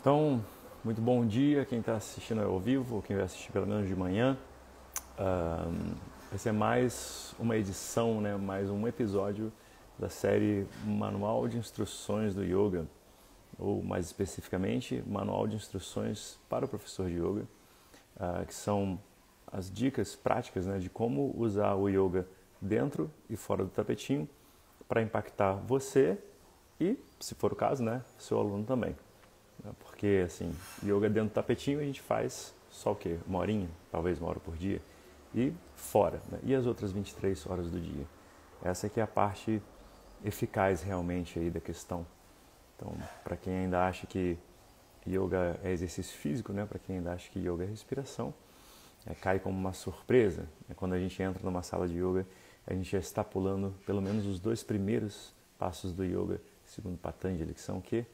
Então, muito bom dia quem está assistindo ao vivo, ou quem vai assistir pelo menos de manhã. Esse é mais uma edição, né, mais um episódio da série Manual de Instruções do Yoga, ou mais especificamente, Manual de Instruções para o Professor de Yoga, que são as dicas práticas, né, de como usar o Yoga dentro e fora do tapetinho para impactar você e, se for o caso, né, seu aluno também. Porque, assim, yoga dentro do tapetinho a gente faz só o quê? Uma horinha, talvez uma hora por dia. E fora, né? E as outras 23 horas do dia? Essa aqui é a parte eficaz realmente aí da questão. Então, para quem ainda acha que yoga é exercício físico, né? Para quem ainda acha que yoga é respiração, cai como uma surpresa. Quando a gente entra numa sala de yoga, a gente já está pulando pelo menos os 2 primeiros passos do yoga, segundo Patanjali, que são o quê?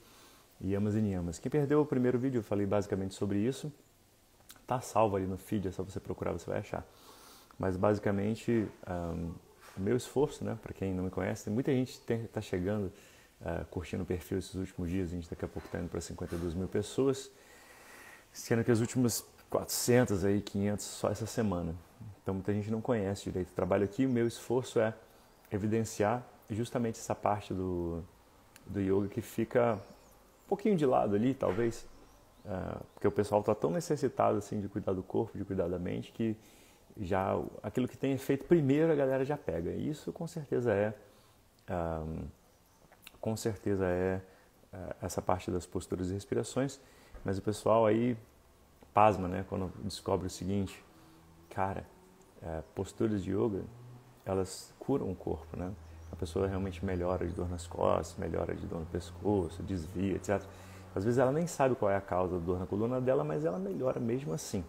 Yamas e Niyamas. Quem perdeu o primeiro vídeo, eu falei basicamente sobre isso. Tá salvo ali no feed, é só você procurar, você vai achar. Mas basicamente, o meu esforço, né, para quem não me conhece, tem muita gente que está chegando, curtindo o perfil esses últimos dias, a gente daqui a pouco está indo para 52 mil pessoas, sendo que as últimas 400, aí, 500 só essa semana. Então muita gente não conhece direito o trabalho aqui. O meu esforço é evidenciar justamente essa parte do yoga que fica um pouquinho de lado ali, talvez, porque o pessoal está tão necessitado assim de cuidar do corpo, de cuidar da mente, que já aquilo que tem efeito primeiro a galera já pega. E isso com certeza é essa parte das posturas e respirações, mas o pessoal aí pasma, né, quando descobre o seguinte: cara, posturas de yoga, elas curam o corpo, né? A pessoa realmente melhora de dor nas costas, melhora de dor no pescoço, desvia, etc. Às vezes ela nem sabe qual é a causa da dor na coluna dela, mas ela melhora mesmo assim.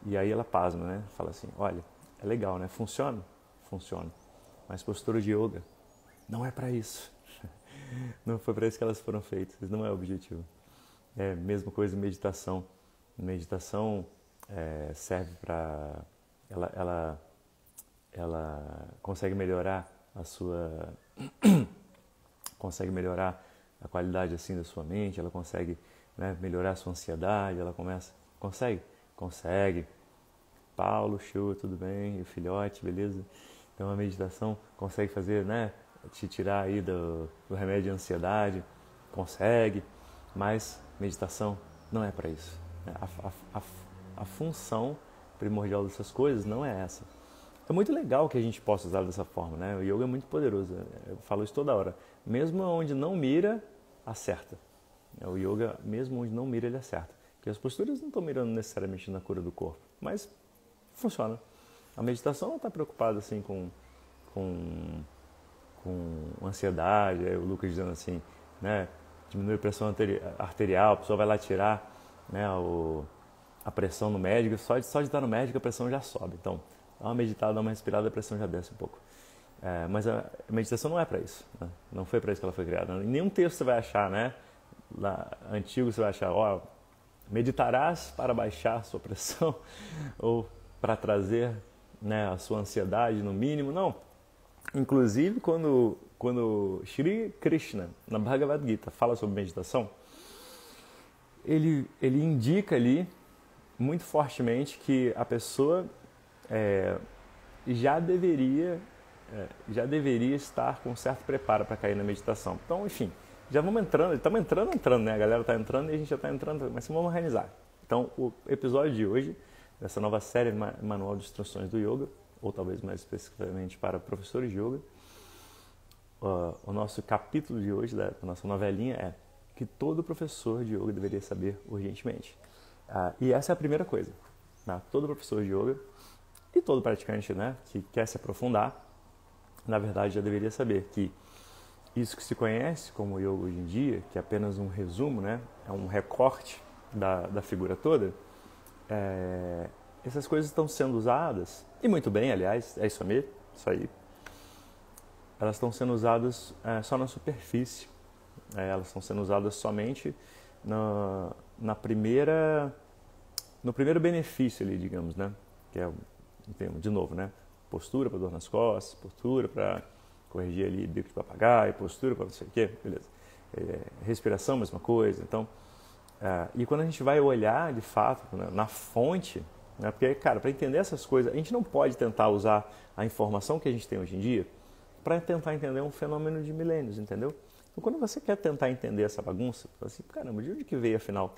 E aí ela pasma, né? Fala assim: olha, é legal, né? Funciona? Funciona. Mas postura de yoga não é para isso. Não foi para isso que elas foram feitas, não é o objetivo. É a mesma coisa em meditação. Meditação serve para... Ela consegue melhorar consegue melhorar a qualidade assim da sua mente, ela consegue, né, melhorar a sua ansiedade, consegue. Paulo, show, tudo bem, e o filhote, beleza? Então a meditação consegue fazer, né, te tirar aí do remédio de ansiedade, consegue, mas meditação não é para isso. A função primordial dessas coisas não é essa. É muito legal que a gente possa usar dessa forma, né? O yoga é muito poderoso, eu falo isso toda hora. Mesmo onde não mira, acerta. O yoga, mesmo onde não mira, ele acerta. Porque as posturas não estão mirando necessariamente na cura do corpo, mas funciona. A meditação não está preocupada assim com ansiedade, o Lucas dizendo assim, né? Diminui a pressão arterial, a pessoa vai lá tirar, né, a pressão no médico, só de estar no médico a pressão já sobe. Então, dá uma meditada, dá uma respirada, a pressão já desce um pouco. Mas a meditação não é para isso, né? Não foi para isso que ela foi criada. Em nenhum texto você vai achar, né? Lá, antigo você vai achar, meditarás para baixar a sua pressão ou para trazer, né, a sua ansiedade no mínimo. Não. Inclusive, quando Shri Krishna, na Bhagavad Gita, fala sobre meditação, ele indica ali muito fortemente que a pessoa já deveria estar com um certo preparo para cair na meditação. Então, enfim, já vamos estamos entrando, né? A galera está entrando e a gente já está entrando, mas vamos organizar. Então, o episódio de hoje, dessa nova série Manual de Instruções do Yoga, ou talvez mais especificamente para professores de yoga, o nosso capítulo de hoje, da nossa novelinha, é que todo professor de yoga deveria saber urgentemente. E essa é a primeira coisa, né? Todo professor de yoga e todo praticante, né, que quer se aprofundar, na verdade já deveria saber que isso que se conhece como yoga hoje em dia, que é apenas um resumo, né, é um recorte da figura toda, essas coisas estão sendo usadas, e muito bem, aliás, é isso aí, elas estão sendo usadas só na superfície, elas estão sendo usadas somente no primeiro benefício ali, digamos, né, que é, de novo, né, postura para dor nas costas, postura para corrigir ali bico de papagaio, postura para não sei o quê, beleza. Respiração, mesma coisa. Então, E quando a gente vai olhar, de fato, né, na fonte, né, porque, cara, para entender essas coisas, a gente não pode tentar usar a informação que a gente tem hoje em dia para tentar entender um fenômeno de milênios, entendeu? Então, quando você quer tentar entender essa bagunça, você fala assim, caramba, de onde que veio, afinal,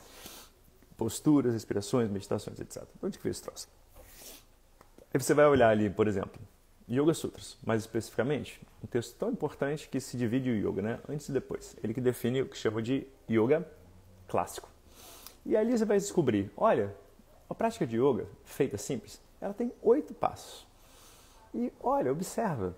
posturas, respirações, meditações, etc. De onde que veio esse troço? Aí você vai olhar ali, por exemplo, Yoga Sutras, mais especificamente, um texto tão importante que se divide o yoga, né, antes e depois. Ele que define o que chama de yoga clássico. E ali você vai descobrir, olha, a prática de yoga, feita simples, ela tem 8 passos. E olha, observa,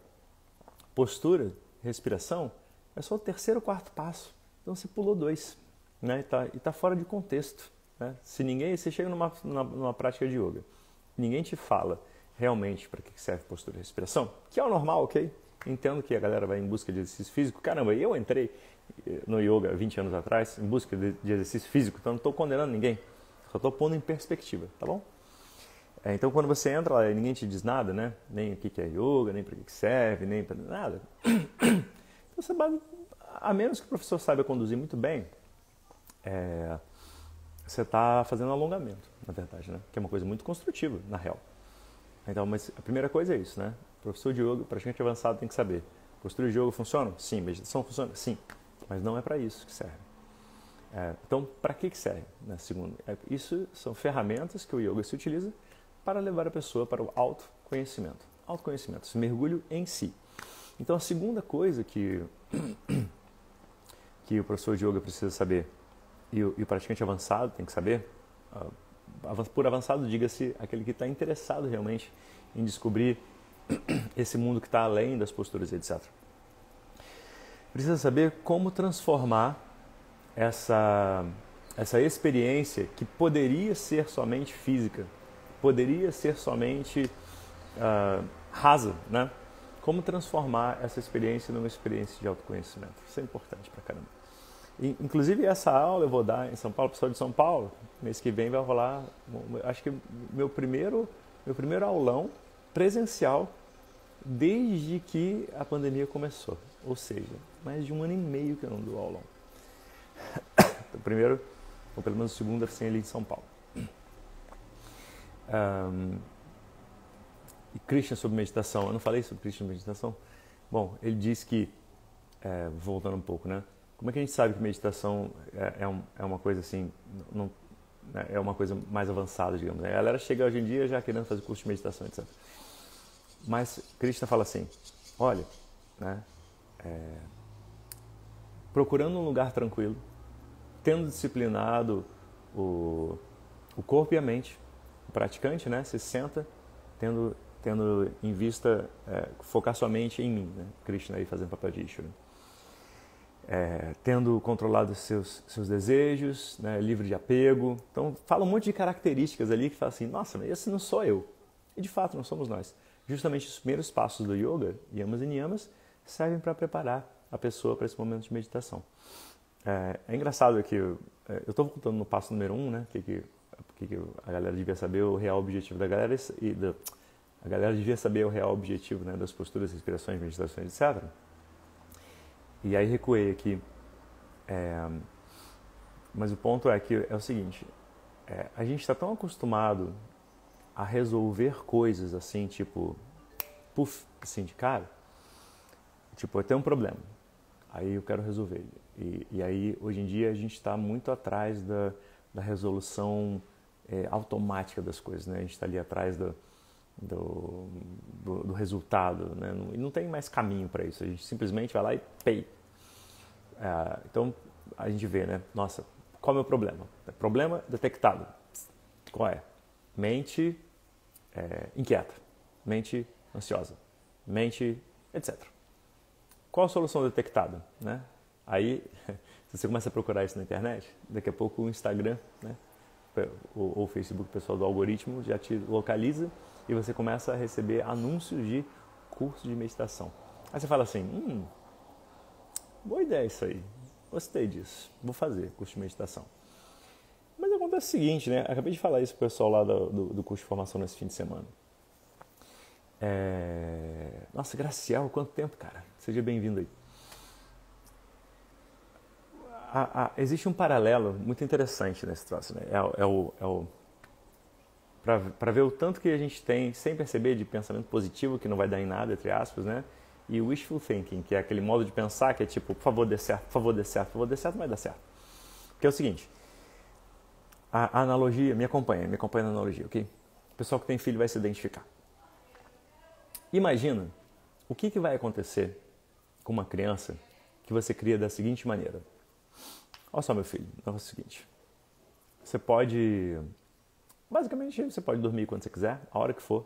postura, respiração, é só o 3º ou 4º passo. Então você pulou 2, né, e tá fora de contexto. Né? Você chega numa prática de yoga, ninguém te fala realmente para que serve postura e respiração, que é o normal, ok? Entendo que a galera vai em busca de exercício físico. Caramba, eu entrei no yoga 20 anos atrás em busca de exercício físico, então não estou condenando ninguém, só estou pondo em perspectiva, tá bom? Então quando você entra lá e ninguém te diz nada, né? Nem o que é yoga, nem para que serve, nem para nada. Então você, a menos que o professor saiba conduzir muito bem, você está fazendo alongamento, na verdade, né? Que é uma coisa muito construtiva, na real. Então, mas a primeira coisa é isso, né? O professor de yoga, praticamente avançado, tem que saber. Postura de yoga funciona? Sim. Meditação funciona? Sim. Mas não é para isso que serve. Então, para que serve? Né? Segundo, isso são ferramentas que o yoga se utiliza para levar a pessoa para o autoconhecimento. Autoconhecimento, esse mergulho em si. Então, a segunda coisa que o professor de yoga precisa saber e o praticante avançado tem que saber, por avançado, diga-se aquele que está interessado realmente em descobrir esse mundo que está além das posturas, etc. Precisa saber como transformar essa experiência que poderia ser somente física, poderia ser somente rasa, né? Como transformar essa experiência numa experiência de autoconhecimento. Isso é importante pra caramba. Inclusive, essa aula eu vou dar em São Paulo, pessoal de São Paulo, mês que vem vai rolar, acho que meu primeiro aulão presencial desde que a pandemia começou. Ou seja, mais de 1 ano e meio que eu não dou aulão. Então, primeiro, ou pelo menos o segundo, assim, ali em São Paulo. E Krishna sobre meditação, eu não falei sobre Krishna sobre meditação? Bom, ele diz que, voltando um pouco, né? Como é que a gente sabe que meditação é uma coisa assim, é uma coisa mais avançada, digamos? A galera chega hoje em dia já querendo fazer curso de meditação, etc. Mas Krishna fala assim, olha, né, procurando um lugar tranquilo, tendo disciplinado o corpo e a mente, o praticante, né, se senta, tendo em vista focar sua mente em mim, né? Krishna aí fazendo papel de Ishvara. Tendo controlado seus desejos, né, livre de apego. Então, fala um monte de características ali que fala assim, nossa, mas esse não sou eu. E de fato, não somos nós. Justamente os primeiros passos do yoga, yamas e niyamas, servem para preparar a pessoa para esse momento de meditação. É engraçado que eu estou voltando no passo número 1, né, que a galera devia saber o real objetivo da galera a galera devia saber o real objetivo, né, das posturas, respirações, meditações, etc. E aí recuei aqui. Mas o ponto é que é o seguinte, a gente está tão acostumado a resolver coisas assim, tipo, puff, assim de cara. Tipo, eu tenho um problema, aí eu quero resolver. E aí, hoje em dia, a gente está muito atrás da resolução automática das coisas, né? A gente está ali atrás do resultado, né? E não tem mais caminho para isso, a gente simplesmente vai lá e pay. Então, a gente vê, né? Nossa, qual é o meu problema? Problema detectado. Qual é? Mente inquieta, mente ansiosa, mente etc. Qual a solução detectada? Né? Aí, se você começa a procurar isso na internet, daqui a pouco o Instagram, né? ou o Facebook, o pessoal do algoritmo, já te localiza e você começa a receber anúncios de curso de meditação. Aí você fala assim, boa ideia isso aí, gostei disso, vou fazer curso de meditação. Mas acontece o seguinte, né? Acabei de falar isso pro pessoal lá do curso de formação nesse fim de semana. Nossa, Graciel, quanto tempo, cara? Seja bem-vindo aí. Existe um paralelo muito interessante nesse troço, né? Para ver o tanto que a gente tem, sem perceber, de pensamento positivo, que não vai dar em nada, entre aspas, né? E o wishful thinking, que é aquele modo de pensar que é tipo, por favor, dê certo, por favor, dê certo, por favor, dê certo, não vai dar certo. Porque é o seguinte, a analogia, me acompanha na analogia, ok? O pessoal que tem filho vai se identificar. Imagina o que vai acontecer com uma criança que você cria da seguinte maneira. Olha só, meu filho, é o seguinte, basicamente, você pode dormir quando você quiser, a hora que for,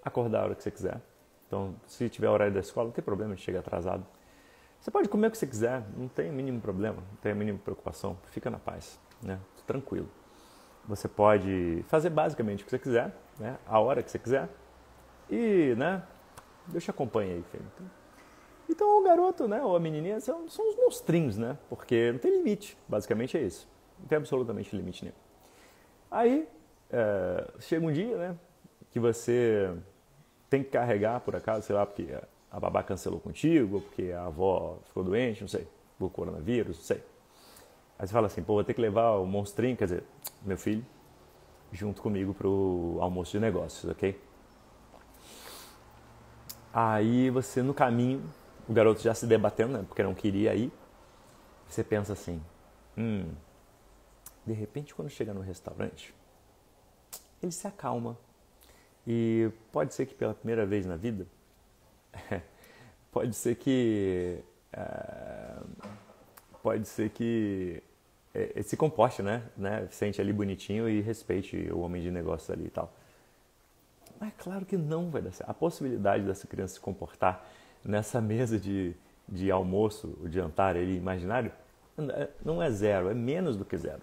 acordar a hora que você quiser. Então, se tiver horário da escola, não tem problema de chegar atrasado. Você pode comer o que você quiser, não tem o mínimo problema, não tem a mínima preocupação, fica na paz, né? Tranquilo. Você pode fazer basicamente o que você quiser, né? A hora que você quiser. E, né? Deus te acompanha aí, filho. Então, o garoto, né? Ou a menininha são os monstrinhos, né? Porque não tem limite, basicamente é isso. Não tem absolutamente limite nenhum. Aí, chega um dia, né? Que você tem que carregar, por acaso, sei lá, porque a babá cancelou contigo, ou porque a avó ficou doente, não sei, por coronavírus, não sei. Aí você fala assim, pô, vou ter que levar o monstrinho, quer dizer, meu filho, junto comigo pro almoço de negócios, ok? Aí você, no caminho, o garoto já se debatendo, né, porque não queria ir, você pensa assim, de repente, quando chega no restaurante, ele se acalma. E pode ser que pela primeira vez na vida, pode ser que se comporte, né? Sente ali bonitinho e respeite o homem de negócios ali e tal. Mas claro que não vai dar certo. A possibilidade dessa criança se comportar nessa mesa de almoço, de jantar ali imaginário, não é zero, é menos do que zero.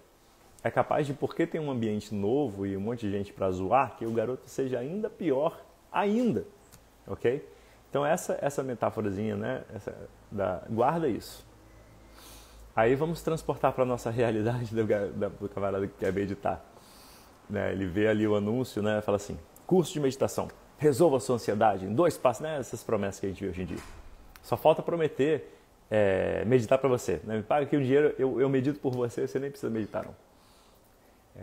É capaz de, porque tem um ambiente novo e um monte de gente para zoar, que o garoto seja ainda pior ainda, ok? Então essa metáforazinha, né? Guarda isso. Aí vamos transportar para a nossa realidade do camarada que quer meditar. Né? Ele vê ali o anúncio, né? Fala assim, curso de meditação, resolva a sua ansiedade em 2 passos, né? Essas promessas que a gente vê hoje em dia. Só falta prometer meditar para você. Né? Me paga aqui o dinheiro, eu medito por você, você nem precisa meditar não.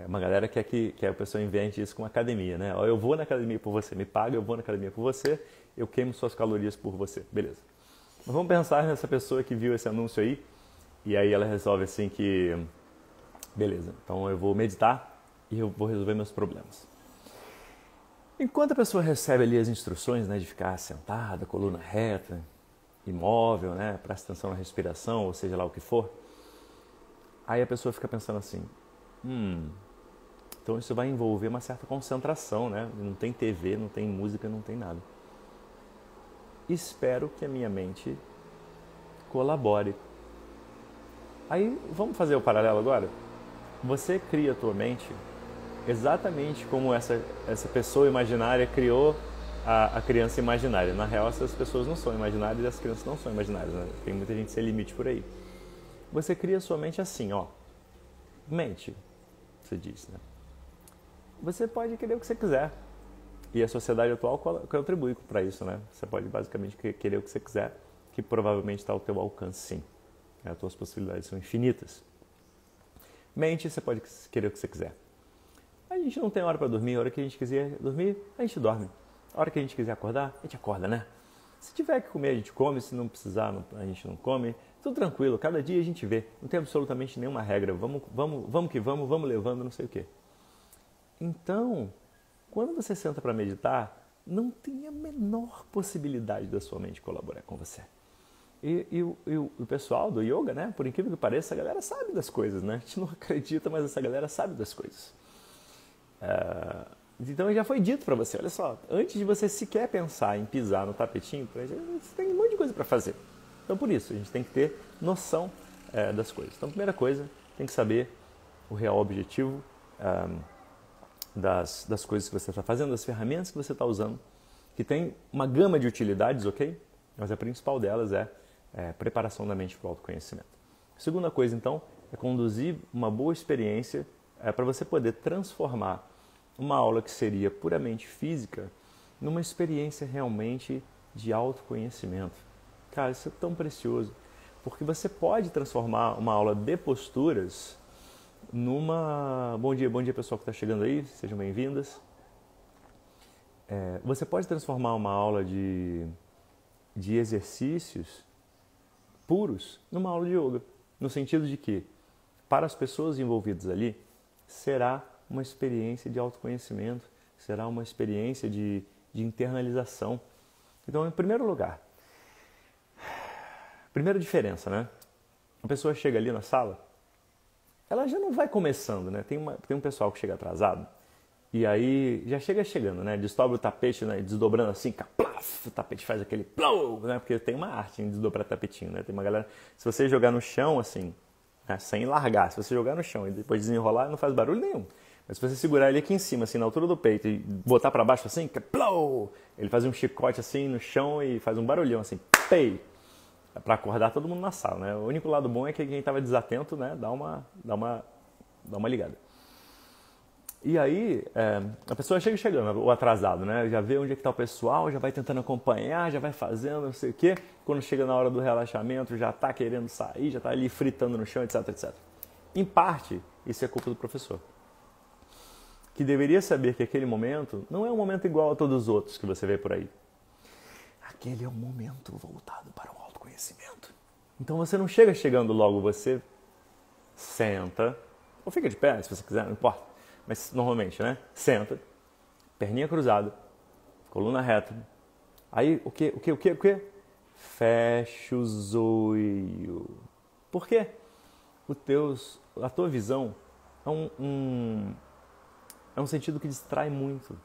Uma galera quer que a pessoa invente isso com academia, né? Eu vou na academia por você, me paga, eu vou na academia por você, eu queimo suas calorias por você, beleza. Mas vamos pensar nessa pessoa que viu esse anúncio aí, e aí ela resolve assim que, beleza, então eu vou meditar e eu vou resolver meus problemas. Enquanto a pessoa recebe ali as instruções, né, de ficar sentada, coluna reta, imóvel, né, presta atenção na respiração, ou seja lá o que for, aí a pessoa fica pensando assim, então isso vai envolver uma certa concentração, né? Não tem TV, não tem música, não tem nada. Espero que a minha mente colabore. Aí, vamos fazer o paralelo agora? Você cria a tua mente exatamente como essa pessoa imaginária criou a criança imaginária. Na real, essas pessoas não são imaginárias e as crianças não são imaginárias, né? Tem muita gente sem limite por aí. Você cria a sua mente assim, ó. Mente, você diz, né? Você pode querer o que você quiser. E a sociedade atual contribui para isso, né? Você pode basicamente querer o que você quiser, que provavelmente está ao teu alcance, sim. As tuas possibilidades são infinitas. Mente, você pode querer o que você quiser. A gente não tem hora para dormir, a hora que a gente quiser dormir, a gente dorme. A hora que a gente quiser acordar, a gente acorda, né? Se tiver que comer, a gente come, se não precisar, a gente não come. Tudo tranquilo, cada dia a gente vê. Não tem absolutamente nenhuma regra. Vamos que vamos levando, não sei o quê. Então, quando você senta para meditar, não tem a menor possibilidade da sua mente colaborar com você. E o pessoal do yoga, né? Por incrível que pareça, a galera sabe das coisas, né? A gente não acredita, mas essa galera sabe das coisas. Então já foi dito para você, olha só, antes de você sequer pensar em pisar no tapetinho, você tem um monte de coisa para fazer. Então por isso, a gente tem que ter noção das coisas. Então a primeira coisa, tem que saber o real objetivo das coisas que você está fazendo, das ferramentas que você está usando, que tem uma gama de utilidades, ok? Mas a principal delas é preparação da mente para o autoconhecimento. A segunda coisa, então, é conduzir uma boa experiência para você poder transformar uma aula que seria puramente física numa experiência realmente de autoconhecimento. Cara, isso é tão precioso. Porque você pode transformar uma aula de posturas numa... Bom dia pessoal que está chegando aí, sejam bem-vindas. Você pode transformar uma aula de exercícios puros numa aula de yoga. No sentido de que, para as pessoas envolvidas ali, será uma experiência de autoconhecimento, será uma experiência de internalização. Então, em primeiro lugar, primeira diferença, né? A pessoa chega ali na sala, ela já não vai começando, né? Tem um pessoal que chega atrasado, e aí já chega chegando, né? Desdobra o tapete, né? Desdobrando assim, plaf, o tapete faz aquele plow, né? Porque tem uma arte em desdobrar tapetinho, né? Tem uma galera, se você jogar no chão assim, né? Sem largar, se você jogar no chão e depois desenrolar, não faz barulho nenhum. Mas se você segurar ele aqui em cima, assim, na altura do peito e botar pra baixo assim, plow, ele faz um chicote assim no chão e faz um barulhão assim, pei, pra acordar todo mundo na sala, né? O único lado bom é que quem tava desatento, né? Dá uma ligada. E aí, a pessoa chega chegando, o atrasado, né? Já vê onde é que tá o pessoal, já vai tentando acompanhar, já vai fazendo, não sei o quê. Quando chega na hora do relaxamento, já tá querendo sair, já tá ali fritando no chão, etc, etc. Em parte, isso é culpa do professor, que deveria saber que aquele momento não é um momento igual a todos os outros que você vê por aí. Aquele é um momento voltado para o autoconhecimento. Então você não chega chegando logo, você senta, ou fica de pé, se você quiser, não importa. Mas normalmente, né? Senta, perninha cruzada, coluna reta. Aí, o quê? Fecha os olhos. Por quê? A tua visão é um sentido que distrai muito.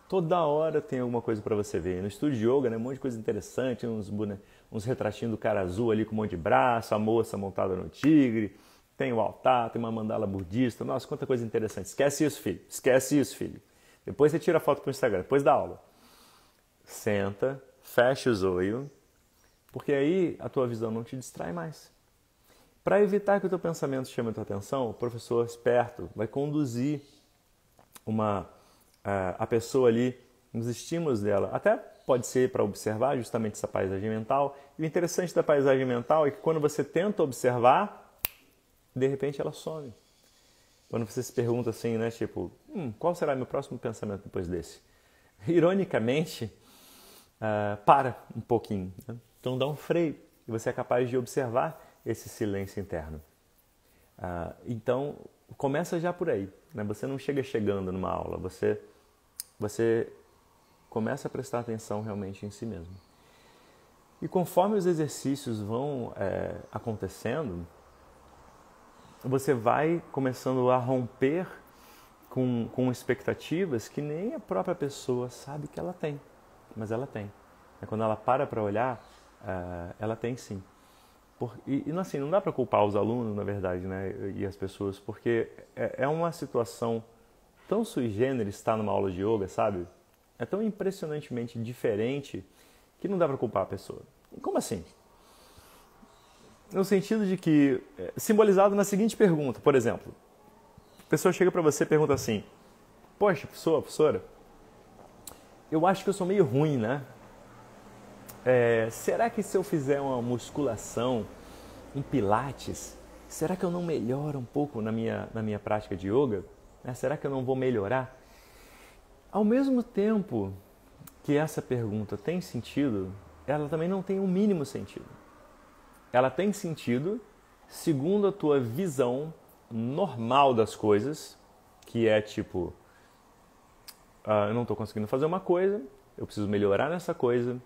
Toda hora tem alguma coisa para você ver. No estúdio de yoga, né? Um monte de coisa interessante, uns retratinhos do cara azul ali com um monte de braço, a moça montada no tigre. Tem o altar, tem uma mandala budista. Nossa, quanta coisa interessante. Esquece isso, filho. Esquece isso, filho. Depois você tira a foto para o Instagram, depois da aula. Senta, fecha os olhos, porque aí a tua visão não te distrai mais. Para evitar que o teu pensamento chame a tua atenção, o professor esperto vai conduzir a pessoa ali nos estímulos dela. Até pode ser para observar justamente essa paisagem mental. E o interessante da paisagem mental é que quando você tenta observar, de repente ela some. Quando você se pergunta assim, né, tipo, qual será meu próximo pensamento depois desse? Ironicamente, para um pouquinho. Né? Então dá um freio e você é capaz de observar esse silêncio interno. Então, começa já por aí. Né? Você não chega chegando numa aula, você começa a prestar atenção realmente em si mesmo. E conforme os exercícios vão acontecendo, você vai começando a romper com expectativas que nem a própria pessoa sabe que ela tem, mas ela tem. Quando ela para olhar, ela tem sim. E assim, não dá para culpar os alunos, na verdade, né, e as pessoas, porque é uma situação tão sui generis estar numa aula de yoga, sabe? É tão impressionantemente diferente que não dá para culpar a pessoa. Como assim? No sentido de que, simbolizado na seguinte pergunta, por exemplo, a pessoa chega para você e pergunta assim, poxa, professora, eu acho que eu sou meio ruim, né? Será que se eu fizer uma musculação, um pilates, será que eu não melhoro um pouco na minha prática de yoga? Será que eu não vou melhorar? Ao mesmo tempo que essa pergunta tem sentido, ela também não tem o mínimo sentido. Ela tem sentido segundo a tua visão normal das coisas, que é tipo, eu não estou conseguindo fazer uma coisa, eu preciso melhorar nessa coisa,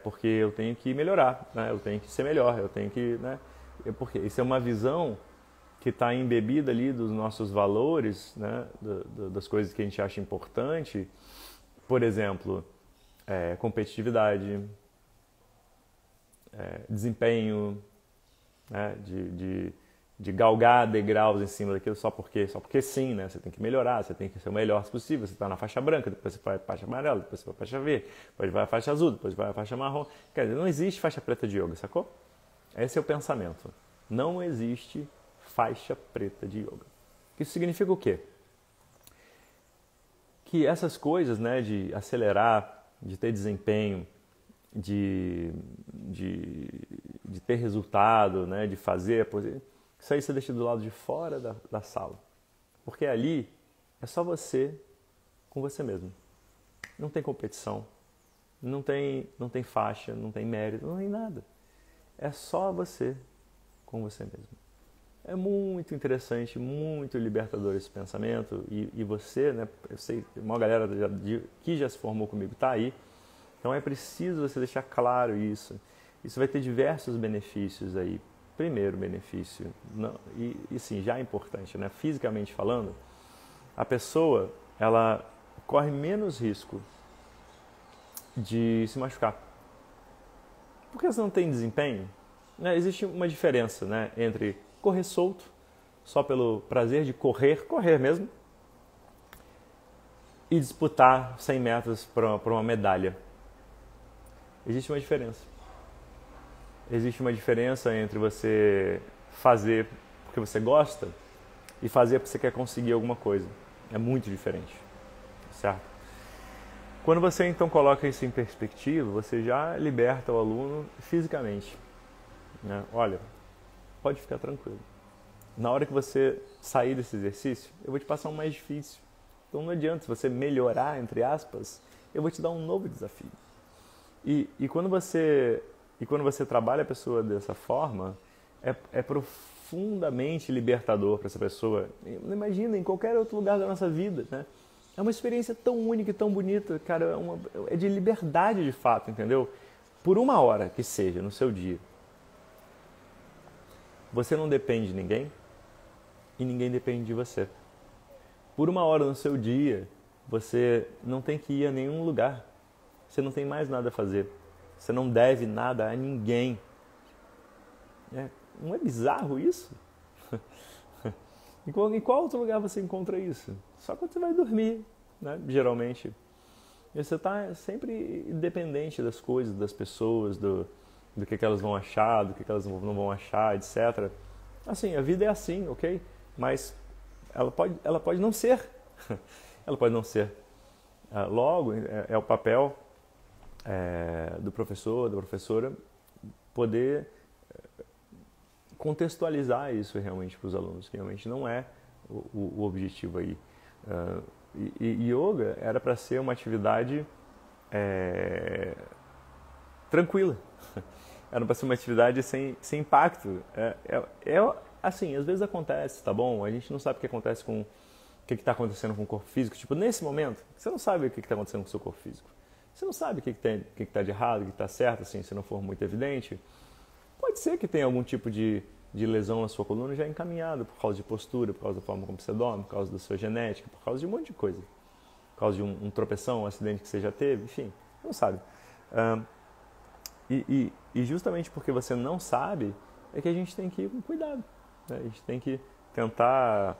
porque eu tenho que melhorar, né? Eu tenho que ser melhor, eu tenho que... Né? Porque isso é uma visão que está embebida ali dos nossos valores, né? Das coisas que a gente acha importante. Por exemplo, competitividade, desempenho, né? De galgar degraus em cima daquilo só porque sim, né? Você tem que melhorar, você tem que ser o melhor possível. Você está na faixa branca, depois você vai para a faixa amarela, depois você vai para a faixa verde, depois vai a faixa azul, depois vai a faixa marrom. Quer dizer, não existe faixa preta de yoga, sacou? Esse é o pensamento. Não existe faixa preta de yoga. Isso significa o quê? Que essas coisas, né, de acelerar, de ter desempenho, de de ter resultado, né, de fazer, isso aí você deixa do lado de fora da sala. Porque ali é só você com você mesmo. Não tem competição, não tem faixa, não tem mérito, não tem nada. É só você com você mesmo. É muito interessante, muito libertador esse pensamento. E você, né, eu sei, uma galera que já se formou comigo está aí. Então é preciso você deixar claro isso. Isso vai ter diversos benefícios aí. Primeiro benefício, e sim, já é importante, né? Fisicamente falando, a pessoa ela corre menos risco de se machucar. Porque você não tem desempenho, né? Existe uma diferença, né, entre correr solto, só pelo prazer de correr mesmo, e disputar 100 metros para uma medalha. Existe uma diferença. Existe uma diferença entre você fazer porque você gosta e fazer porque você quer conseguir alguma coisa. É muito diferente, certo? Quando você então coloca isso em perspectiva, você já liberta o aluno fisicamente, né? Olha, pode ficar tranquilo. Na hora que você sair desse exercício, eu vou te passar um mais difícil. Então não adianta, se você melhorar, entre aspas, eu vou te dar um novo desafio. E quando você trabalha a pessoa dessa forma, é profundamente libertador para essa pessoa. Imagina, em qualquer outro lugar da nossa vida, né? É uma experiência tão única e tão bonita, cara, é de liberdade de fato, entendeu? Por uma hora que seja no seu dia, você não depende de ninguém e ninguém depende de você. Por uma hora no seu dia, você não tem que ir a nenhum lugar. Você não tem mais nada a fazer. Você não deve nada a ninguém. Não é bizarro isso? Em qual outro lugar você encontra isso? Só quando você vai dormir, né? Geralmente. E você está sempre independente das coisas, das pessoas, do que elas vão achar, do que elas não vão achar, etc. Assim, a vida é assim, ok? Mas ela pode não ser. Ela pode não ser. Logo, é o papel do professor, da professora, poder contextualizar isso realmente para os alunos, que realmente não é o objetivo aí. E yoga era para ser uma atividade tranquila, era para ser uma atividade sem impacto. Assim, às vezes acontece, tá bom? A gente não sabe o que acontece com o que está acontecendo com o corpo físico. Tipo, nesse momento, você não sabe o que está acontecendo com o seu corpo físico. Você não sabe o que está de errado, o que está certo, assim, se não for muito evidente. Pode ser que tenha algum tipo de lesão na sua coluna já encaminhado por causa de postura, por causa da forma como você dorme, por causa da sua genética, por causa de um monte de coisa. Por causa de um tropeção, um acidente que você já teve, enfim, não sabe. E justamente porque você não sabe, é que a gente tem que ir com cuidado. Né? A gente tem que tentar...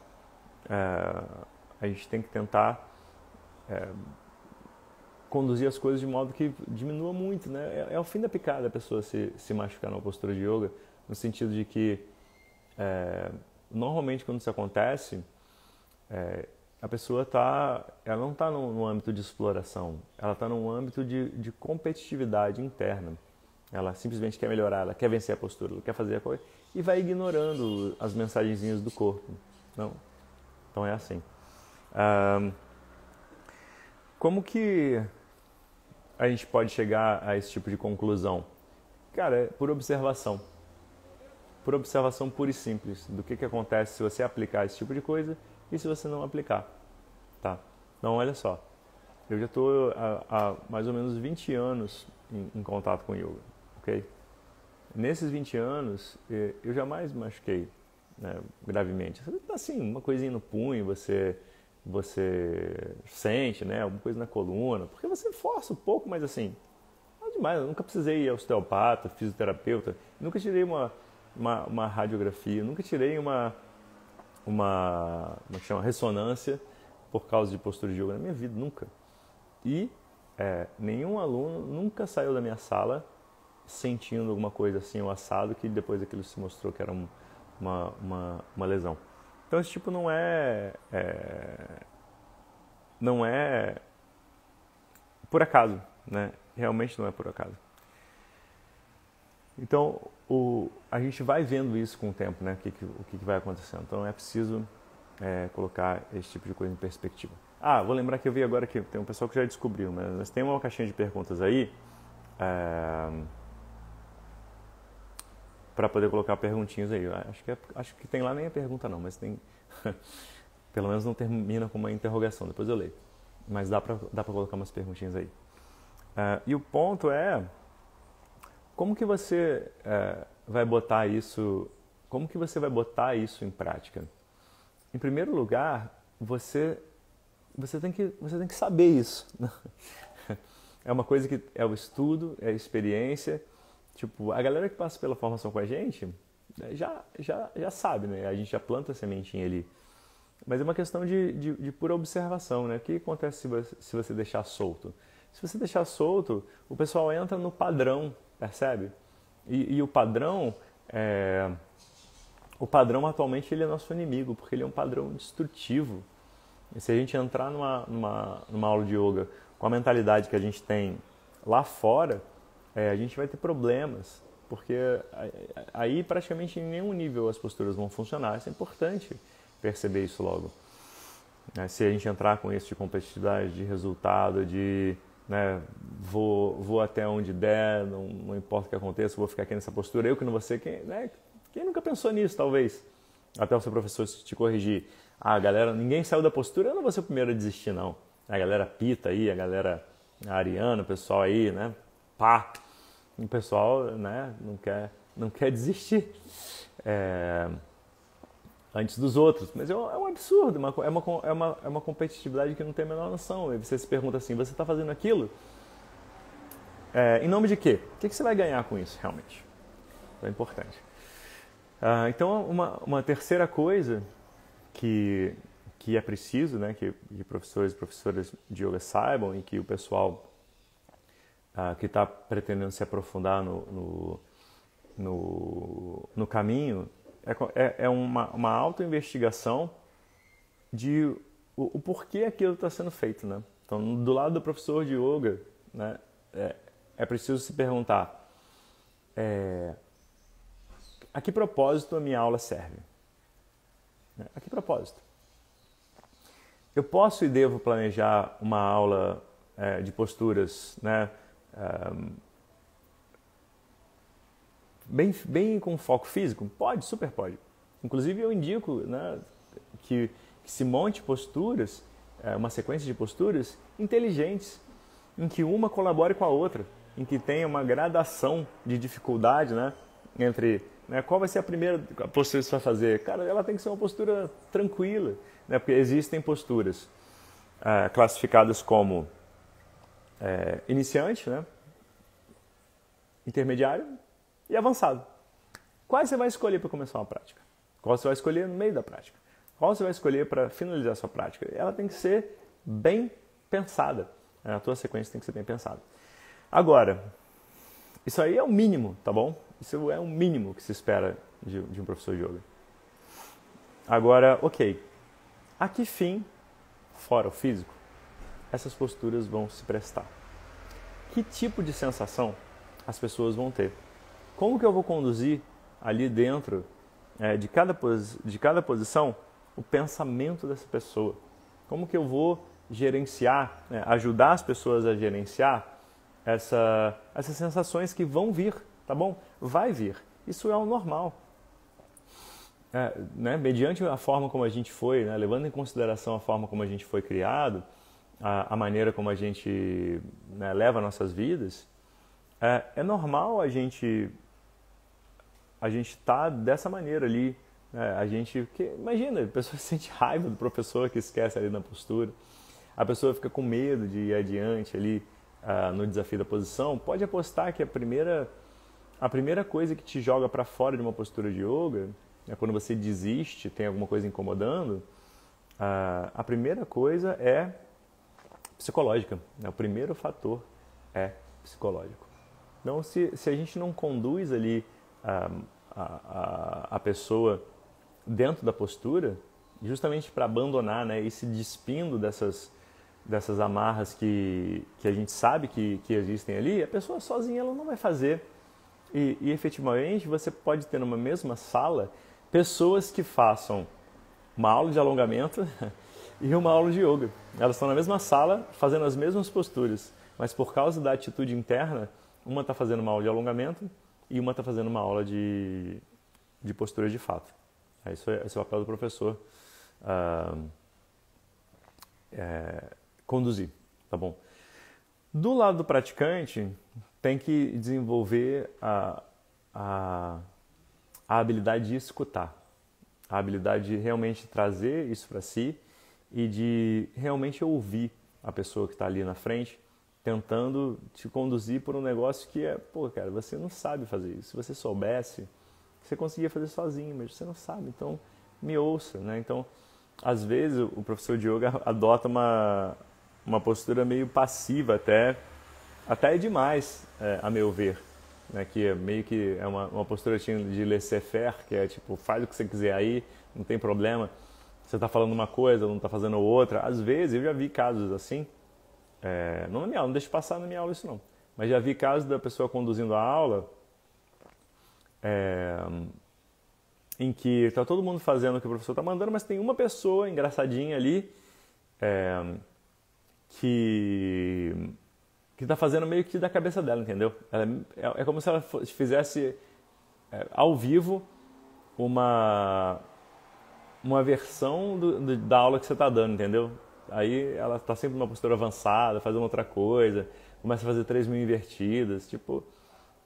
conduzir as coisas de modo que diminua muito, né? É o fim da picada a pessoa se machucar numa postura de yoga, no sentido de que normalmente quando isso acontece, a pessoa ela não está no âmbito de exploração, ela está num âmbito de competitividade interna. Ela simplesmente quer melhorar, ela quer vencer a postura, ela quer fazer a coisa e vai ignorando as mensagenzinhas do corpo. Não? Então é assim. Como que a gente pode chegar a esse tipo de conclusão? Cara, é por observação. Por observação pura e simples do que acontece se você aplicar esse tipo de coisa e se você não aplicar. Tá? Então, olha só. Eu já estou há mais ou menos 20 anos em contato com yoga. Okay? Nesses 20 anos, eu jamais me machuquei, né, gravemente. Assim, uma coisinha no punho, você sente, né, alguma coisa na coluna, porque você força um pouco, mas assim, não é demais. Eu nunca precisei ir a osteopata, fisioterapeuta, nunca tirei uma radiografia, nunca tirei uma ressonância por causa de postura de yoga na minha vida, nunca. E nenhum aluno nunca saiu da minha sala sentindo alguma coisa assim, um assado, que depois aquilo se mostrou que era uma lesão. Então esse tipo não é por acaso, né? Realmente não é por acaso. Então, a gente vai vendo isso com o tempo, né? O que vai acontecendo. Então, é preciso colocar esse tipo de coisa em perspectiva. Ah, vou lembrar que eu vi agora que tem um pessoal que já descobriu, mas tem uma caixinha de perguntas aí para poder colocar perguntinhas aí. Acho que tem lá nem a pergunta não, mas tem... Pelo menos não termina com uma interrogação, depois eu leio. Mas dá pra colocar umas perguntinhas aí. E o ponto é... Como que você vai botar isso... Como que você vai botar isso em prática? Em primeiro lugar, você tem que saber isso. É uma coisa que é o estudo, é a experiência. Tipo, a galera que passa pela formação com a gente já sabe, né? A gente já planta a sementinha ali. Mas é uma questão de pura observação, né? O que acontece se você deixar solto? Se você deixar solto, o pessoal entra no padrão, percebe? E o padrão atualmente ele é nosso inimigo, porque ele é um padrão destrutivo. E se a gente entrar numa aula de yoga com a mentalidade que a gente tem lá fora, a gente vai ter problemas, porque aí praticamente em nenhum nível as posturas vão funcionar. Isso é importante perceber isso logo. Se a gente entrar com isso de competitividade, de resultado, de vou até onde der, não importa o que aconteça, vou ficar aqui nessa postura, eu que não vou ser, quem nunca pensou nisso, talvez? Até o seu professor te corrigir. Galera, ninguém saiu da postura, eu não vou ser o primeiro a desistir, não. A galera pita aí, a galera ariana, o pessoal aí, né? Pá! O pessoal, né, não quer desistir antes dos outros. Mas é um absurdo, é uma competitividade que não tem a menor noção. E você se pergunta assim, você está fazendo aquilo? Em nome de quê? O que você vai ganhar com isso, realmente? Então é importante. Então, uma terceira coisa que é preciso, né, que professores e professoras de yoga saibam e que o pessoal que está pretendendo se aprofundar no caminho é uma autoinvestigação de o porquê aquilo está sendo feito, né? Então, do lado do professor de yoga, né, é preciso se perguntar a que propósito a minha aula serve? A que propósito? Eu posso e devo planejar uma aula de posturas, né, bem com foco físico? Pode, super pode. Inclusive eu indico, né, que se monte posturas, uma sequência de posturas inteligentes, em que uma colabore com a outra, em que tenha uma gradação de dificuldade, né, entre qual vai ser a primeira postura que você vai fazer. Cara, ela tem que ser uma postura tranquila, né, porque existem posturas classificadas como iniciante, né, intermediário e avançado. Quais você vai escolher para começar uma prática? Qual você vai escolher no meio da prática? Qual você vai escolher para finalizar a sua prática? Ela tem que ser bem pensada. A tua sequência tem que ser bem pensada. Agora, isso aí é o mínimo, tá bom? Isso é o mínimo que se espera de um professor de yoga. Agora, ok. A que fim, fora o físico, essas posturas vão se prestar? Que tipo de sensação as pessoas vão ter? Como que eu vou conduzir ali dentro de cada posição o pensamento dessa pessoa? Como que eu vou gerenciar, ajudar as pessoas a gerenciar essas sensações que vão vir, tá bom? Vai vir. Isso é o normal. Mediante a forma como a gente foi, né, levando em consideração a forma como a gente foi criado, a maneira como a gente leva nossas vidas, é normal a gente tá dessa maneira ali. Imagina, a pessoa sente raiva do professor que esquece ali na postura, a pessoa fica com medo de ir adiante ali no desafio da posição. Pode apostar que a primeira coisa que te joga para fora de uma postura de yoga, quando você desiste, tem alguma coisa incomodando, a primeira coisa é psicológica. O primeiro fator é psicológico. Então, se a gente não conduz ali a pessoa dentro da postura, justamente para abandonar, e se despindo dessas amarras que a gente sabe que existem ali, a pessoa sozinha ela não vai fazer. E efetivamente você pode ter numa mesma sala pessoas que façam uma aula de alongamento e uma aula de yoga. Elas estão na mesma sala fazendo as mesmas posturas, mas por causa da atitude interna, uma está fazendo uma aula de alongamento e uma está fazendo uma aula de postura de fato. Esse é o papel do professor, conduzir, tá bom? Do lado do praticante, tem que desenvolver a habilidade de escutar, a habilidade de realmente trazer isso para si e de realmente ouvir a pessoa que está ali na frente, tentando te conduzir por um negócio que pô, cara, você não sabe fazer isso. Se você soubesse, você conseguia fazer sozinho, mas você não sabe, então me ouça, né? Então, às vezes, o professor de yoga adota uma postura meio passiva até é demais, a meu ver, né? Que é meio que uma postura de laissez-faire, que é tipo, faz o que você quiser aí, não tem problema. Você está falando uma coisa, não está fazendo outra. Às vezes, eu já vi casos assim, não na minha aula, não deixo passar na minha aula isso não, mas já vi casos da pessoa conduzindo a aula, em que está todo mundo fazendo o que o professor está mandando, mas tem uma pessoa engraçadinha ali que está fazendo meio que da cabeça dela, entendeu? É como se ela fizesse ao vivo uma versão da aula que você está dando, entendeu? Aí ela está sempre numa postura avançada, fazendo outra coisa, começa a fazer 3.000 invertidas, tipo...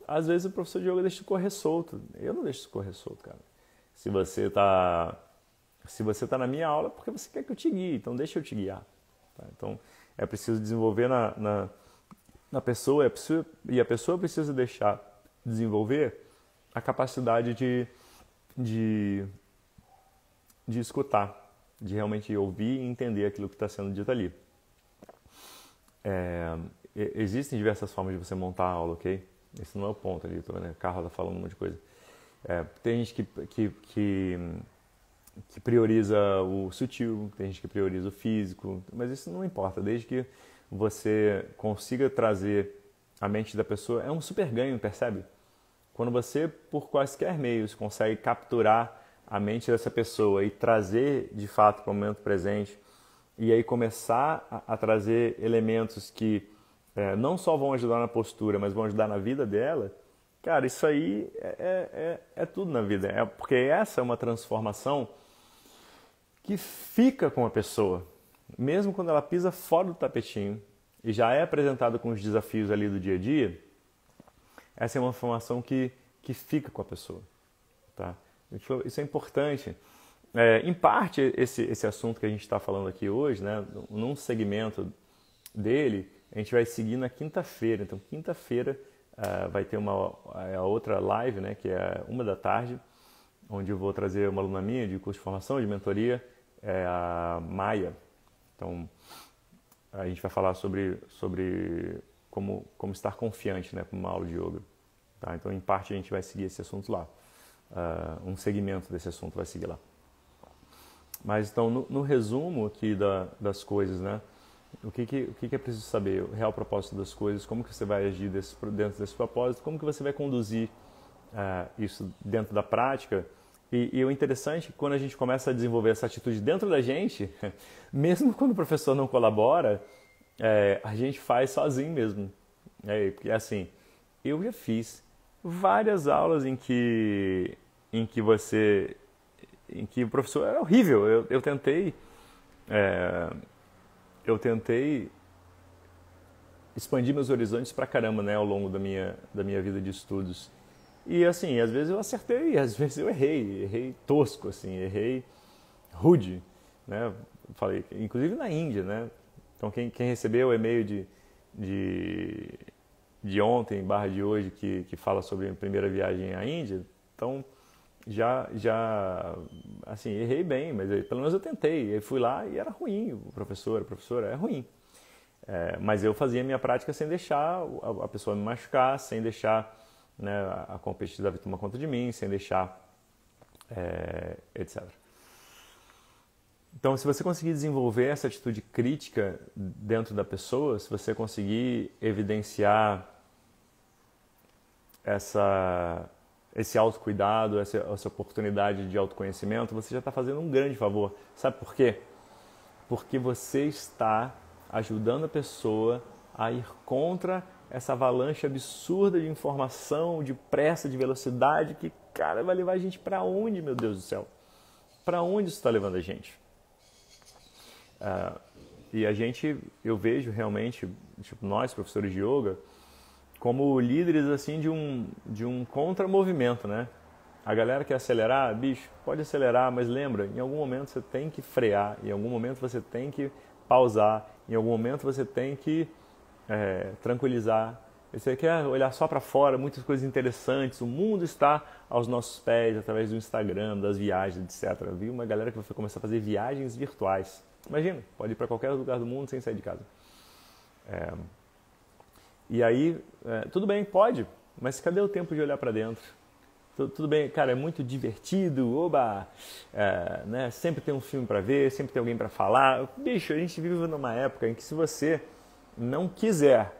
Às vezes o professor de yoga deixa isso correr solto. Eu não deixo isso correr solto, cara. Se você tá na minha aula, é porque você quer que eu te guie, então deixa eu te guiar. Tá? Então é preciso desenvolver na pessoa, e a pessoa precisa deixar desenvolver a capacidade de escutar, de realmente ouvir e entender aquilo que está sendo dito ali. Existem diversas formas de você montar a aula, ok? Esse não é o ponto ali, né? Carla está falando um monte de coisa. Tem gente que prioriza o sutil, tem gente que prioriza o físico, mas isso não importa, desde que você consiga trazer a mente da pessoa, é um super ganho, percebe? Quando você, por quaisquer meios, consegue capturar a mente dessa pessoa e trazer de fato para o momento presente, e aí começar a trazer elementos que não só vão ajudar na postura, mas vão ajudar na vida dela, cara, isso aí é tudo na vida. Porque essa é uma transformação que fica com a pessoa. Mesmo quando ela pisa fora do tapetinho e já é apresentada com os desafios ali do dia a dia, essa é uma informação que fica com a pessoa. Tá? Isso é importante. Em parte, esse assunto que a gente está falando aqui hoje, né, num segmento dele, a gente vai seguir na quinta-feira. Então, quinta-feira vai ter a outra live, né, que é 1h, onde eu vou trazer uma aluna minha de curso de formação, de mentoria, a Maia. Então, a gente vai falar sobre como estar confiante, né, com uma aula de yoga. Tá? Então, em parte, a gente vai seguir esse assunto lá. Um segmento desse assunto vai seguir lá. Mas, então, no resumo aqui das coisas, né, o que é preciso saber? O real propósito das coisas, como que você vai agir dentro desse propósito, como que você vai conduzir isso dentro da prática. E o interessante é que quando a gente começa a desenvolver essa atitude dentro da gente, mesmo quando o professor não colabora, a gente faz sozinho mesmo. Porque assim, eu já fiz várias aulas em que o professor era horrível. Eu tentei expandir meus horizontes pra caramba, né, ao longo da minha vida de estudos. E assim, às vezes eu acertei, às vezes eu errei tosco, assim, errei rude, né? Falei, inclusive na Índia, né? Então quem recebeu o e-mail de ontem, / de hoje, que fala sobre a primeira viagem à Índia, então já assim, errei bem, mas pelo menos eu tentei. Eu fui lá e era ruim, a professora, é ruim. Mas eu fazia a minha prática sem deixar a pessoa me machucar, sem deixar, né, a competitividade tomar conta de mim, sem deixar, etc. Então, se você conseguir desenvolver essa atitude crítica dentro da pessoa, se você conseguir evidenciar esse autocuidado, essa oportunidade de autoconhecimento, você já está fazendo um grande favor. Sabe por quê? Porque você está ajudando a pessoa a ir contra essa avalanche absurda de informação, de pressa, de velocidade, que, cara, vai levar a gente para onde, meu Deus do céu? Para onde isso está levando a gente? E eu vejo realmente, tipo, nós, professores de yoga, como líderes assim de um contramovimento, né? A galera quer acelerar, bicho, pode acelerar, mas lembra, em algum momento você tem que frear, em algum momento você tem que pausar, em algum momento você tem que tranquilizar. Você quer olhar só para fora, muitas coisas interessantes, o mundo está aos nossos pés, através do Instagram, das viagens, etc. Eu vi uma galera que vai começar a fazer viagens virtuais. Imagina, pode ir para qualquer lugar do mundo sem sair de casa. E aí, tudo bem, pode, mas cadê o tempo de olhar para dentro? Tudo bem, cara, é muito divertido, oba, né? Sempre tem um filme para ver, sempre tem alguém para falar. Bicho, a gente vive numa época em que se você não quiser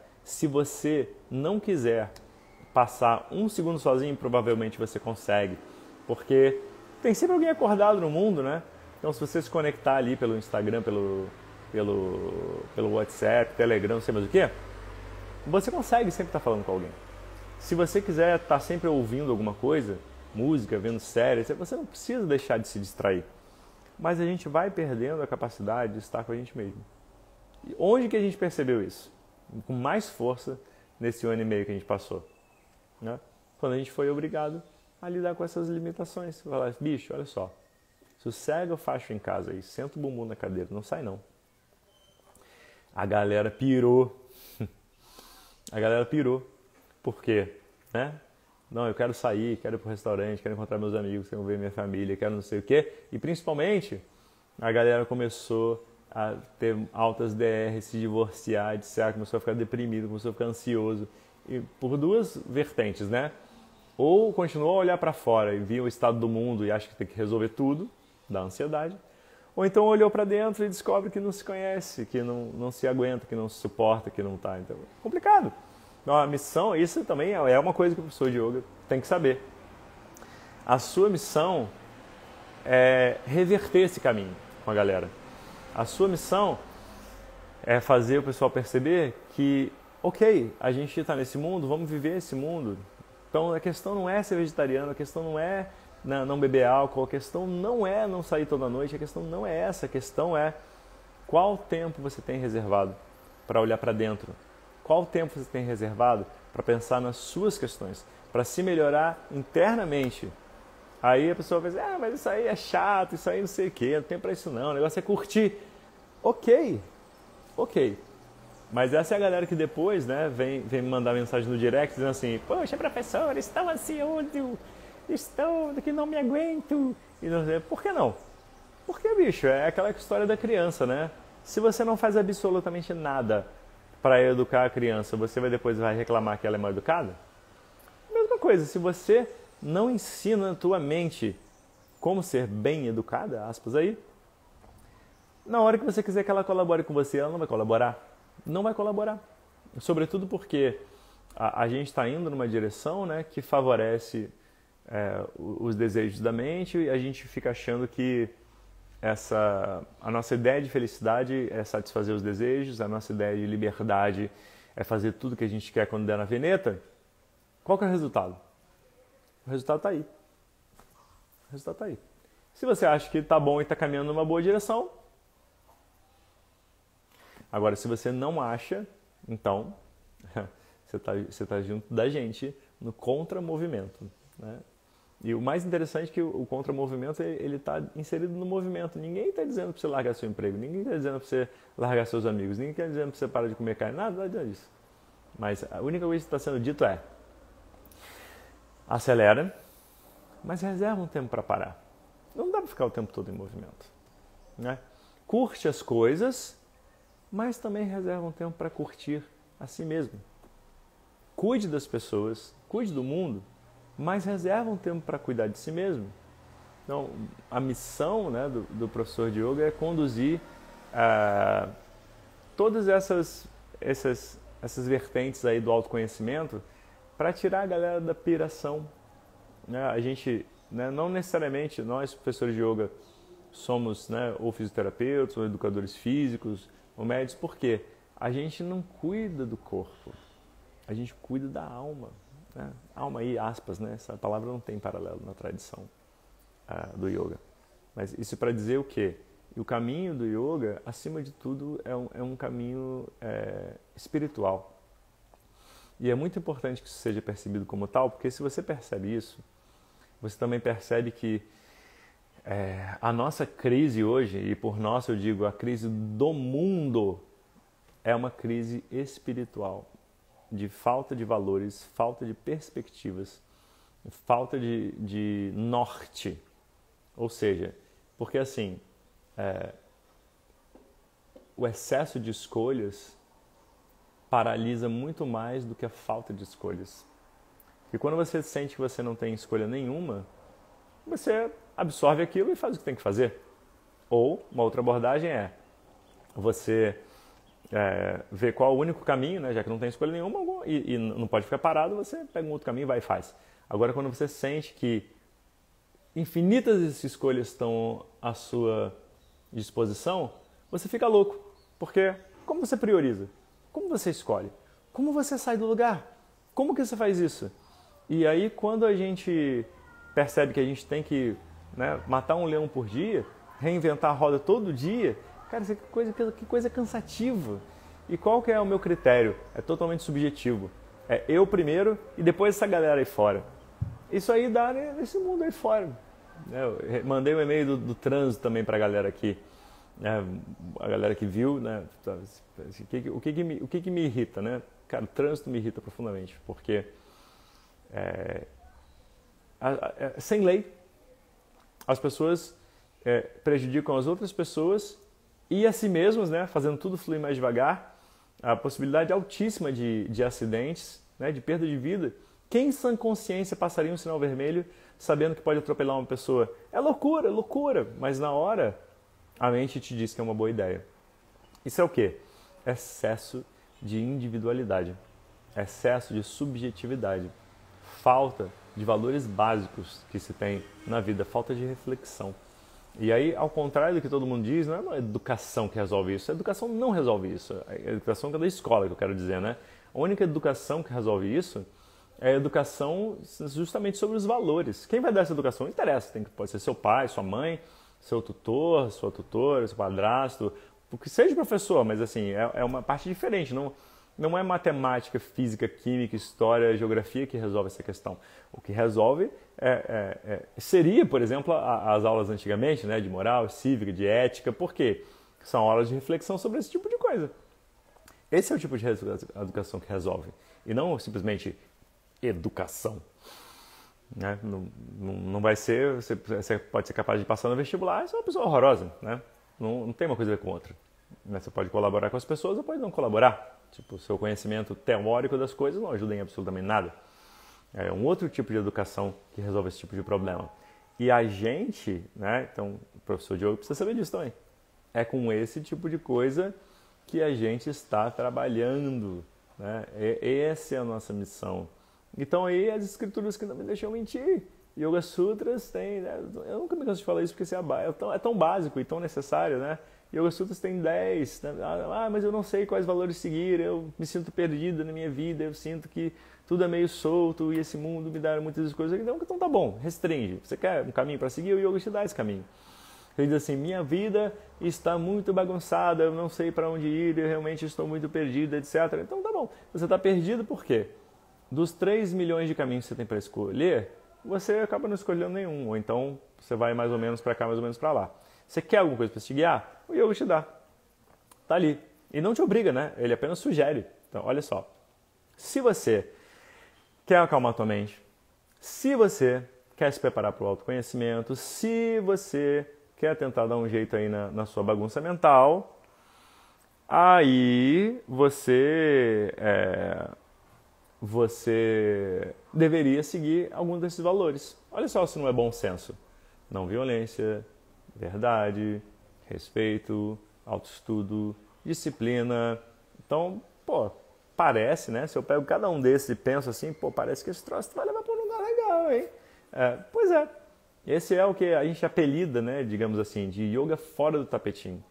passar um segundo sozinho, provavelmente você consegue, porque tem sempre alguém acordado no mundo, né? Então, se você se conectar ali pelo Instagram, pelo WhatsApp, Telegram, não sei mais o que, você consegue sempre estar falando com alguém. Se você quiser estar sempre ouvindo alguma coisa, música, vendo séries, você não precisa deixar de se distrair. Mas a gente vai perdendo a capacidade de estar com a gente mesmo. E onde que a gente percebeu isso? Com mais força nesse ano e meio que a gente passou. Né? Quando a gente foi obrigado a lidar com essas limitações. Falar, bicho, olha só, sossega o facho em casa aí, senta o bumbum na cadeira, não sai não. A galera pirou. A galera pirou. Por quê? Né? Não, eu quero sair, quero ir pro restaurante, quero encontrar meus amigos, quero ver minha família, quero não sei o quê. E principalmente, a galera começou a ter altas DR, se divorciar, etc. Começou a ficar deprimido, começou a ficar ansioso. E por duas vertentes, né? Ou continuou a olhar para fora e via o estado do mundo e acha que tem que resolver tudo, dá ansiedade. Ou então olhou para dentro e descobre que não se conhece, que não se aguenta, que não se suporta, que não está. Então, é complicado. Então, a missão, isso também é uma coisa que o professor de yoga tem que saber. A sua missão é reverter esse caminho com a galera. A sua missão é fazer o pessoal perceber que, ok, a gente está nesse mundo, vamos viver esse mundo. Então, a questão não é ser vegetariano, a questão não é não beber álcool, a questão não é não sair toda noite, a questão não é essa, a questão é qual tempo você tem reservado para olhar para dentro, qual tempo você tem reservado para pensar nas suas questões, para se melhorar internamente. Aí a pessoa vai dizer, mas isso aí é chato, isso aí não sei o quê, não tem para isso não, o negócio é curtir. Ok, mas essa é a galera que depois, né, vem me mandar mensagem no direct dizendo assim, poxa, professor, estou ansioso, estou que não me aguento. E não sei, por que não? Porque, bicho, é aquela história da criança, né? Se você não faz absolutamente nada para educar a criança, você depois vai reclamar que ela é mal educada? Mesma coisa, se você não ensina a tua mente como ser bem educada, aspas aí, na hora que você quiser que ela colabore com você, ela não vai colaborar. Não vai colaborar. Sobretudo porque a gente está indo numa direção, né, que favorece os desejos da mente e a gente fica achando que a nossa ideia de felicidade é satisfazer os desejos, a nossa ideia de liberdade é fazer tudo que a gente quer quando der na veneta. Qual que é o resultado? O resultado está aí. O resultado está aí. Se você acha que está bom e está caminhando numa boa direção, agora, se você não acha, então você tá junto da gente no contramovimento, né? E o mais interessante é que o contramovimento ele está inserido no movimento. Ninguém está dizendo para você largar seu emprego, ninguém está dizendo para você largar seus amigos, ninguém está dizendo para você parar de comer carne, nada disso. Mas a única coisa que está sendo dito é: acelera, mas reserva um tempo para parar. Não dá para ficar o tempo todo em movimento, né? Curte as coisas, mas também reserva um tempo para curtir a si mesmo. Cuide das pessoas, cuide do mundo, mas reserva um tempo para cuidar de si mesmo. Então, a missão, né, do professor de yoga é conduzir todas essas vertentes aí do autoconhecimento para tirar a galera da piração. Né? A gente, né, não necessariamente nós, professores de yoga, somos, né, ou fisioterapeutas, ou educadores físicos, ou médicos, porque a gente não cuida do corpo, a gente cuida da alma. Né? Alma aí, aspas, né? Essa palavra não tem paralelo na tradição do yoga. Mas isso para dizer o quê? E o caminho do yoga, acima de tudo, é um caminho espiritual. E é muito importante que isso seja percebido como tal, porque se você percebe isso, você também percebe que a nossa crise hoje, e por nós eu digo a crise do mundo, é uma crise espiritual, de falta de valores, falta de perspectivas, falta de norte. Ou seja, porque assim, o excesso de escolhas paralisa muito mais do que a falta de escolhas. E quando você sente que você não tem escolha nenhuma, você absorve aquilo e faz o que tem que fazer. Ou, uma outra abordagem você ver qual é o único caminho, né, já que não tem escolha nenhuma e não pode ficar parado, você pega um outro caminho, vai e faz. Agora, quando você sente que infinitas escolhas estão à sua disposição, você fica louco. Porque como você prioriza? Como você escolhe? Como você sai do lugar? Como que você faz isso? E aí, quando a gente percebe que a gente tem que, né, matar um leão por dia, reinventar a roda todo dia, cara, isso é que coisa cansativa. E qual que é o meu critério? É totalmente subjetivo. É eu primeiro e depois essa galera aí fora. Isso aí dá nesse mundo aí fora. Eu mandei um e-mail do trânsito também para a galera aqui. A galera que viu, né? O que me irrita, né? Cara, o trânsito me irrita profundamente, porque sem lei, as pessoas prejudicam as outras pessoas e a si mesmas, né? Fazendo tudo fluir mais devagar, a possibilidade altíssima de acidentes, né? De perda de vida. Quem em sã consciência passaria um sinal vermelho sabendo que pode atropelar uma pessoa? É loucura, mas na hora a mente te diz que é uma boa ideia. Isso é o quê? Excesso de individualidade, excesso de subjetividade, falta de valores básicos que se tem na vida, falta de reflexão. E aí, ao contrário do que todo mundo diz, não é uma educação que resolve isso, a educação não resolve isso, a educação que é da escola, que eu quero dizer, né? A única educação que resolve isso é a educação justamente sobre os valores. Quem vai dar essa educação? Não interessa, pode ser seu pai, sua mãe, seu tutor, sua tutora, seu padrasto, porque seja professor, mas assim, é uma parte diferente, não é matemática, física, química, história, geografia que resolve essa questão. O que resolve seria, por exemplo, as aulas antigamente, né, de moral, cívica, de ética, porque são aulas de reflexão sobre esse tipo de coisa. Esse é o tipo de educação que resolve, e não simplesmente educação. Né? Não vai ser, você pode ser capaz de passar no vestibular, você é uma pessoa horrorosa, né? Não tem uma coisa a ver com outra. Você pode colaborar com as pessoas ou pode não colaborar. Tipo, o seu conhecimento teórico das coisas não ajuda em absolutamente nada. É um outro tipo de educação que resolve esse tipo de problema. E a gente, né? Então, o professor Diogo precisa saber disso também. É com esse tipo de coisa que a gente está trabalhando, né? Essa é a nossa missão. Então aí as escrituras que não me deixam mentir. Yoga Sutras tem, né? Eu nunca me canso de falar isso porque é tão básico e tão necessário, né? Yoga Sutras tem 10, né? Mas eu não sei quais valores seguir, eu me sinto perdida na minha vida, eu sinto que tudo é meio solto e esse mundo me dá muitas coisas. Então tá bom, restringe. Você quer um caminho para seguir? O Yoga te dá esse caminho. Ele diz assim, minha vida está muito bagunçada, eu não sei para onde ir, eu realmente estou muito perdida, etc. Então tá bom, você está perdido por quê? Dos 3 milhões de caminhos que você tem para escolher, você acaba não escolhendo nenhum, ou então você vai mais ou menos para cá, mais ou menos para lá. Você quer alguma coisa para te guiar? O yoga te dá. Tá ali. E não te obriga, né? Ele apenas sugere. Então, olha só. Se você quer acalmar a tua mente, se você quer se preparar para o autoconhecimento, se você quer tentar dar um jeito aí na sua bagunça mental, aí você deveria seguir algum desses valores. Olha só se não é bom senso. Não violência, verdade, respeito, autoestudo, disciplina. Então, parece, né? Se eu pego cada um desses e penso assim, pô, parece que esse troço vai levar para um lugar legal, hein? Pois é. Esse é o que a gente apelida, né, digamos assim, de yoga fora do tapetinho.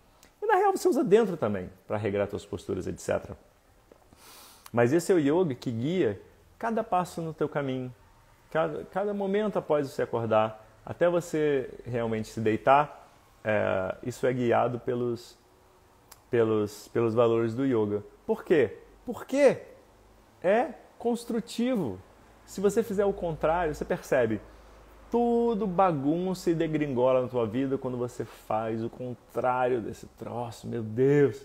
E na real você usa dentro também, para regrar suas posturas, etc. Mas esse é o yoga que guia cada passo no teu caminho, cada momento após você acordar, até você realmente se deitar, isso é guiado pelos valores do yoga. Por quê? Porque é construtivo. Se você fizer o contrário, você percebe, tudo bagunça e degringola na tua vida quando você faz o contrário desse troço, meu Deus.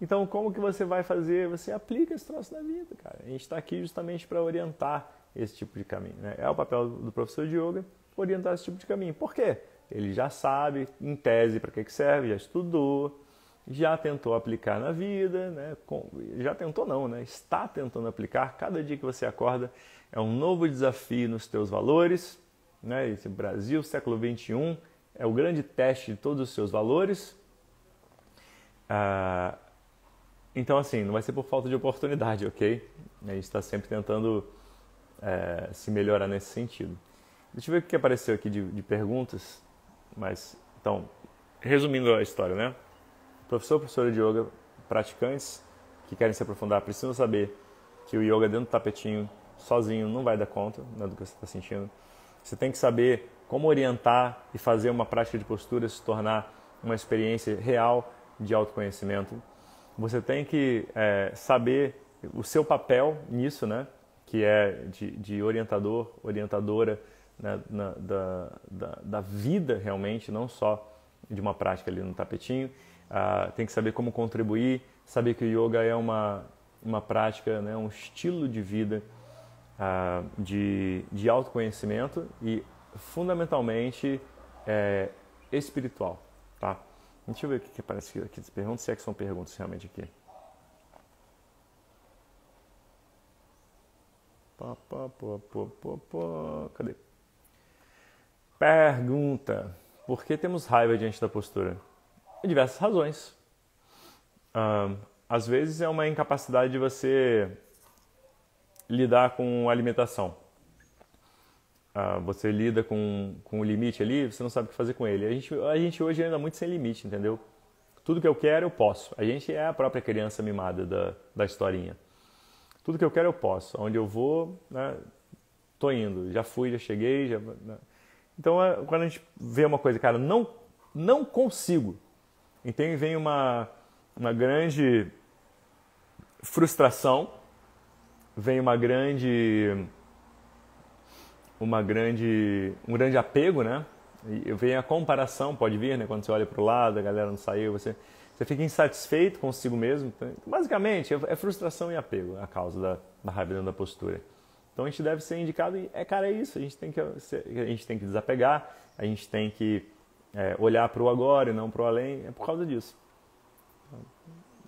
Então, como que você vai fazer? Você aplica esse troço na vida, cara. A gente está aqui justamente para orientar esse tipo de caminho, né? É o papel do professor de yoga orientar esse tipo de caminho. Por quê? Ele já sabe, em tese, para que serve, já estudou, já tentou aplicar na vida, né? Já tentou não, né? Está tentando aplicar. Cada dia que você acorda é um novo desafio nos teus valores, né? Esse Brasil, século XXI, é o grande teste de todos os seus valores. Então, assim, não vai ser por falta de oportunidade, ok? A gente está sempre tentando se melhorar nesse sentido. Deixa eu ver o que apareceu aqui de perguntas. Mas, então, resumindo a história, né? Professora de yoga, praticantes que querem se aprofundar, precisam saber que o yoga dentro do tapetinho, sozinho, não vai dar conta, né, do que você está sentindo. Você tem que saber como orientar e fazer uma prática de postura se tornar uma experiência real de autoconhecimento. Você tem que saber o seu papel nisso, né? Que é de orientador, orientadora, né? da vida realmente, não só de uma prática ali no tapetinho. Tem que saber como contribuir, saber que o yoga é uma prática, né? Um estilo de vida de autoconhecimento e fundamentalmente espiritual, tá? Deixa eu ver o que aparece aqui das perguntas, se é que são perguntas realmente aqui. Cadê? Pergunta: por que temos raiva diante da postura? Por diversas razões. Às vezes é uma incapacidade de você lidar com a alimentação. Você lida com o limite ali, você não sabe o que fazer com ele. A gente hoje anda muito sem limite, entendeu? Tudo que eu quero, eu posso. A gente é a própria criança mimada da historinha. Tudo que eu quero, eu posso. Onde eu vou, né, tô indo. Já fui, já cheguei. Né? Então, quando a gente vê uma coisa, cara, não consigo. Então, vem uma grande frustração, vem um grande apego, né? E vem a comparação, pode vir, né? Quando você olha para o lado, a galera não saiu, você fica insatisfeito consigo mesmo. Então, basicamente, é frustração e apego a causa da raiva dentro da postura. Então a gente deve ser indicado, cara, é isso, a gente tem que desapegar, a gente tem que olhar para o agora e não para o além, é por causa disso.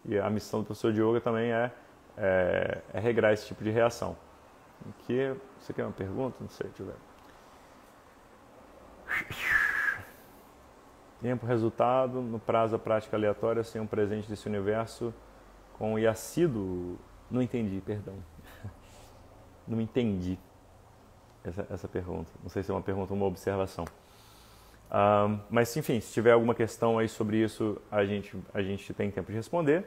E a missão do professor de yoga também é regrar esse tipo de reação. Você quer uma pergunta? Não sei, deixa eu ver. Tempo, resultado, no prazo, a prática aleatória, sem um presente desse universo, com o Yacido. Não entendi, perdão. Não entendi essa pergunta. Não sei se é uma pergunta ou uma observação. Mas, enfim, se tiver alguma questão aí sobre isso, a gente tem tempo de responder.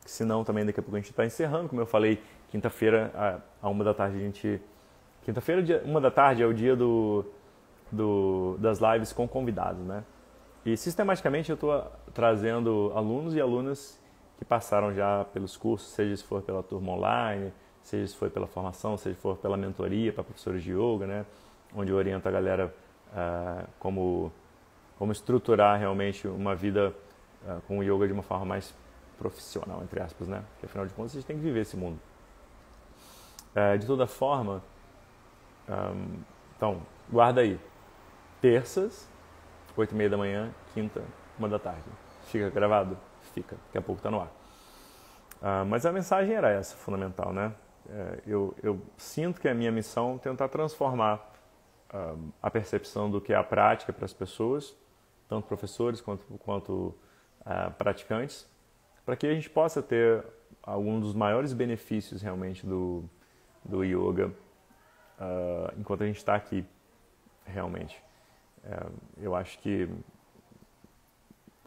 Se não, também daqui a pouco a gente está encerrando. Como eu falei, quinta-feira, a 1 da tarde, quinta-feira, 1 da tarde é o dia das lives com convidados, né? E sistematicamente eu estou trazendo alunos e alunas que passaram já pelos cursos, seja se for pela turma online, seja se for pela formação, seja se for pela mentoria para professores de yoga, né? Onde eu oriento a galera como estruturar realmente uma vida com o yoga de uma forma mais profissional, entre aspas, né? Porque afinal de contas a gente tem que viver esse mundo. De toda forma, então, guarda aí. Terças, 8h30 da manhã, quinta, 1 da tarde. Fica gravado? Fica. Daqui a pouco está no ar. Mas a mensagem era essa, fundamental, né? Eu sinto que a minha missão é tentar transformar a percepção do que é a prática para as pessoas, tanto professores quanto praticantes, para que a gente possa ter algum dos maiores benefícios realmente do yoga enquanto a gente está aqui, realmente. Eu acho que,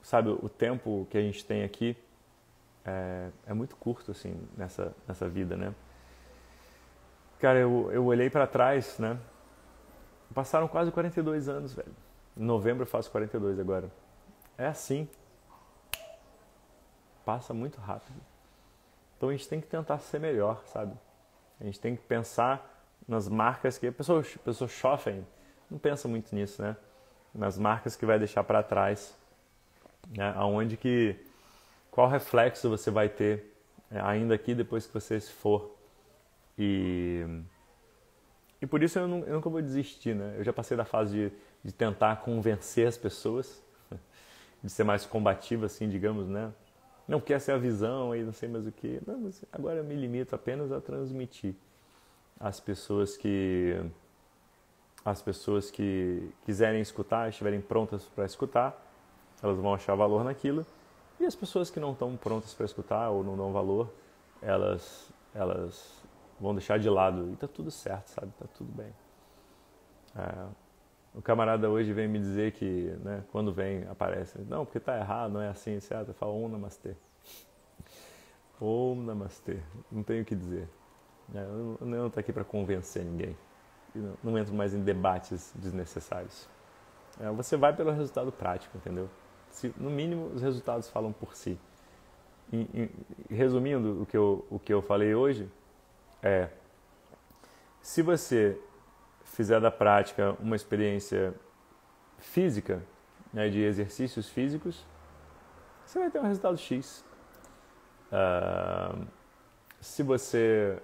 sabe, o tempo que a gente tem aqui é muito curto, assim, nessa vida, né? Cara, eu olhei para trás, né? Passaram quase 42 anos, velho. Em novembro eu faço 42 agora. É assim. Passa muito rápido. Então a gente tem que tentar ser melhor, sabe? A gente tem que pensar nas marcas que... A pessoa jovem não pensa muito nisso, né? Nas marcas que vai deixar para trás. Né? Qual reflexo você vai ter ainda aqui depois que você se for. E por isso eu nunca vou desistir, né? Eu já passei da fase de tentar convencer as pessoas, de ser mais combativo, assim, digamos, né? Não quer ser a visão aí, não sei mais o que. Não, mas agora eu me limito apenas a transmitir às pessoas que quiserem escutar, estiverem prontas para escutar, elas vão achar valor naquilo. E as pessoas que não estão prontas para escutar ou não dão valor, elas vão deixar de lado. E tá tudo certo, sabe? Tá tudo bem. O camarada hoje vem me dizer que, né, quando aparece, não, porque tá errado, não é assim, certo? Eu falo, Om Namastê. Om Namastê. Não tenho o que dizer. Eu não estou aqui para convencer ninguém. Eu não entro mais em debates desnecessários. Você vai pelo resultado prático, entendeu? No mínimo, os resultados falam por si. Resumindo o que eu falei hoje, se você fizer da prática uma experiência física, né, de exercícios físicos, você vai ter um resultado X. Se você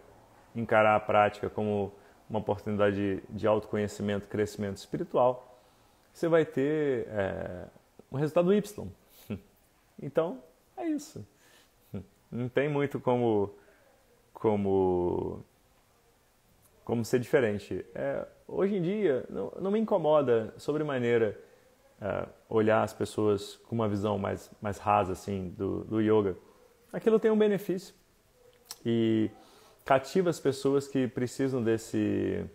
encarar a prática como uma oportunidade de autoconhecimento, crescimento espiritual, você vai ter um resultado Y. Então, é isso. Não tem muito como ser diferente. Hoje em dia, não me incomoda sobremaneira olhar as pessoas com uma visão mais rasa assim, do yoga. Aquilo tem um benefício e cativa as pessoas que precisam desse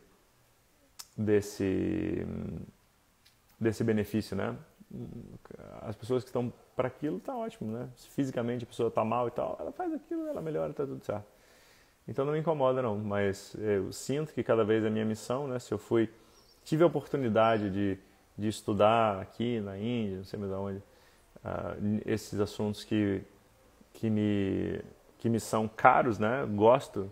benefício, né? As pessoas que estão para aquilo, tá ótimo, né? Se fisicamente a pessoa tá mal e tal, ela faz aquilo, ela melhora, tá tudo certo. Então não me incomoda não, mas eu sinto que cada vez a minha missão, né? Se eu tive a oportunidade de estudar aqui na Índia, não sei mais aonde, esses assuntos que me são caros, né? Gosto.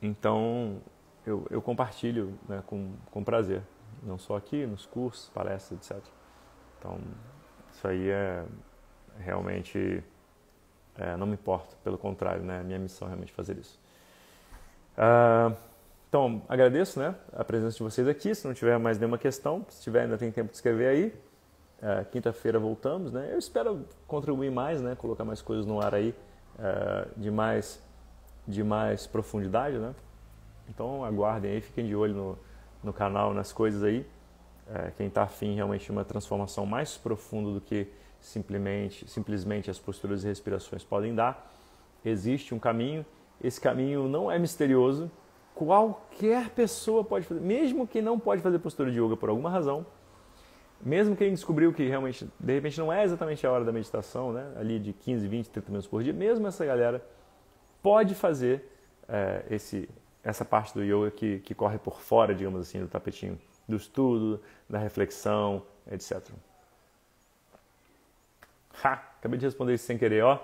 Então eu compartilho, né, com prazer, não só aqui, nos cursos, palestras, etc. Então isso aí realmente não me importa, pelo contrário, né? Minha missão é realmente fazer isso. Então agradeço, né, a presença de vocês aqui. Se não tiver mais nenhuma questão, se tiver ainda tem tempo de escrever aí. Quinta-feira voltamos, né? Eu espero contribuir mais, né? Colocar mais coisas no ar aí, de mais profundidade, né? Então aguardem aí, fiquem de olho no canal, nas coisas aí. Quem está afim realmente de uma transformação mais profunda do que simplesmente as posturas e respirações podem dar. Existe um caminho, esse caminho não é misterioso, qualquer pessoa pode fazer, mesmo quem não pode fazer postura de yoga por alguma razão, mesmo quem descobriu que realmente, de repente, não é exatamente a hora da meditação, né? Ali de 15, 20, 30 minutos por dia, mesmo essa galera pode fazer essa parte do yoga que corre por fora, digamos assim, do tapetinho, do estudo, da reflexão, etc. Acabei de responder isso sem querer, ó. A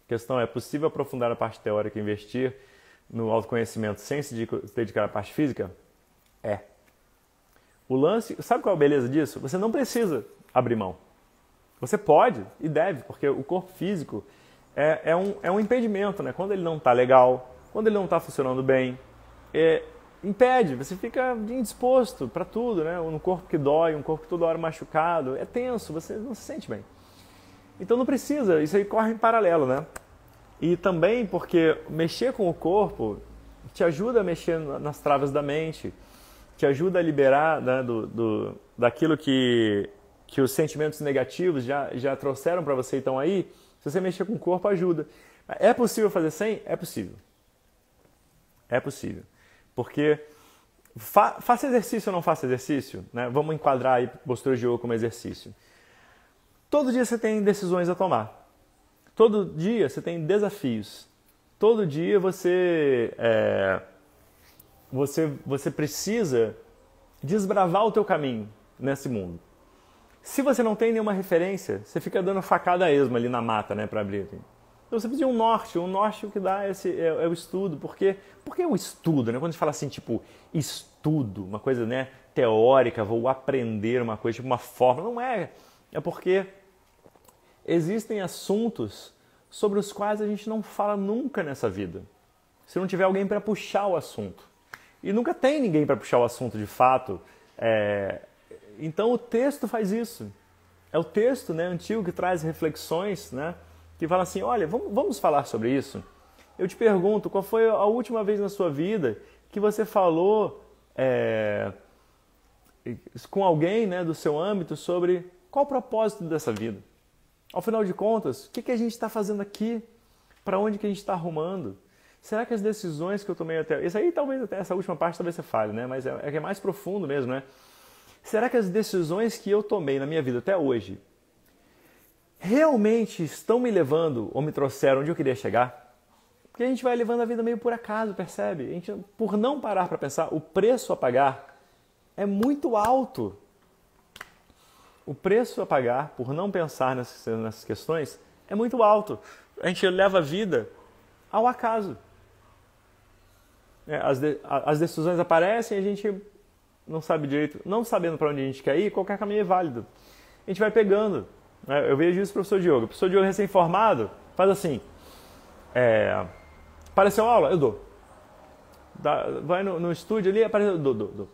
questão é: possível aprofundar a parte teórica e investir no autoconhecimento sem se dedicar à parte física? O lance, sabe qual é a beleza disso? Você não precisa abrir mão. Você pode e deve, porque o corpo físico é um impedimento, né? Quando ele não está legal, quando ele não está funcionando bem, impede, você fica indisposto para tudo, né? Um corpo que dói, um corpo que toda hora machucado, é tenso, você não se sente bem. Então não precisa, isso aí corre em paralelo, né? E também porque mexer com o corpo te ajuda a mexer nas travas da mente, te ajuda a liberar, né, daquilo que que os sentimentos negativos já trouxeram para você e estão aí, se você mexer com o corpo, ajuda. É possível fazer sem? É possível. É possível. Porque faça exercício ou não faça exercício, né? Vamos enquadrar aí postura de yoga como exercício. Todo dia você tem decisões a tomar. Todo dia você tem desafios. Todo dia você precisa desbravar o teu caminho nesse mundo. Se você não tem nenhuma referência, você fica dando facada a esmo ali na mata, né, para abrir. Então você precisa de um norte o que dá é o estudo. Por que o estudo, né? Quando a gente fala assim, tipo, estudo, uma coisa, né, teórica, vou aprender uma coisa, tipo uma fórmula, não é. É porque existem assuntos sobre os quais a gente não fala nunca nessa vida. Se não tiver alguém para puxar o assunto. E nunca tem ninguém para puxar o assunto de fato. Então o texto faz isso. É o texto, né, antigo que traz reflexões, né, que fala assim, olha, vamos falar sobre isso. Eu te pergunto, qual foi a última vez na sua vida que você falou com alguém, né, do seu âmbito sobre qual o propósito dessa vida? Ao final de contas, o que a gente está fazendo aqui? Para onde que a gente está arrumando? Será que as decisões que eu tomei até... Isso aí talvez até essa última parte talvez você fale, né? Mas é mais profundo mesmo, né? Será que as decisões que eu tomei na minha vida até hoje realmente estão me levando ou me trouxeram onde eu queria chegar? Porque a gente vai levando a vida meio por acaso, percebe? A gente, por não parar para pensar, o preço a pagar é muito alto. O preço a pagar por não pensar nessas questões é muito alto. A gente leva a vida ao acaso. As decisões aparecem e a gente não sabe direito, não sabendo para onde a gente quer ir, qualquer caminho é válido. A gente vai pegando. Eu vejo isso professor de yoga. O professor de yoga recém-formado faz assim, apareceu aula, eu dou. Vai no estúdio ali, apareceu, dou.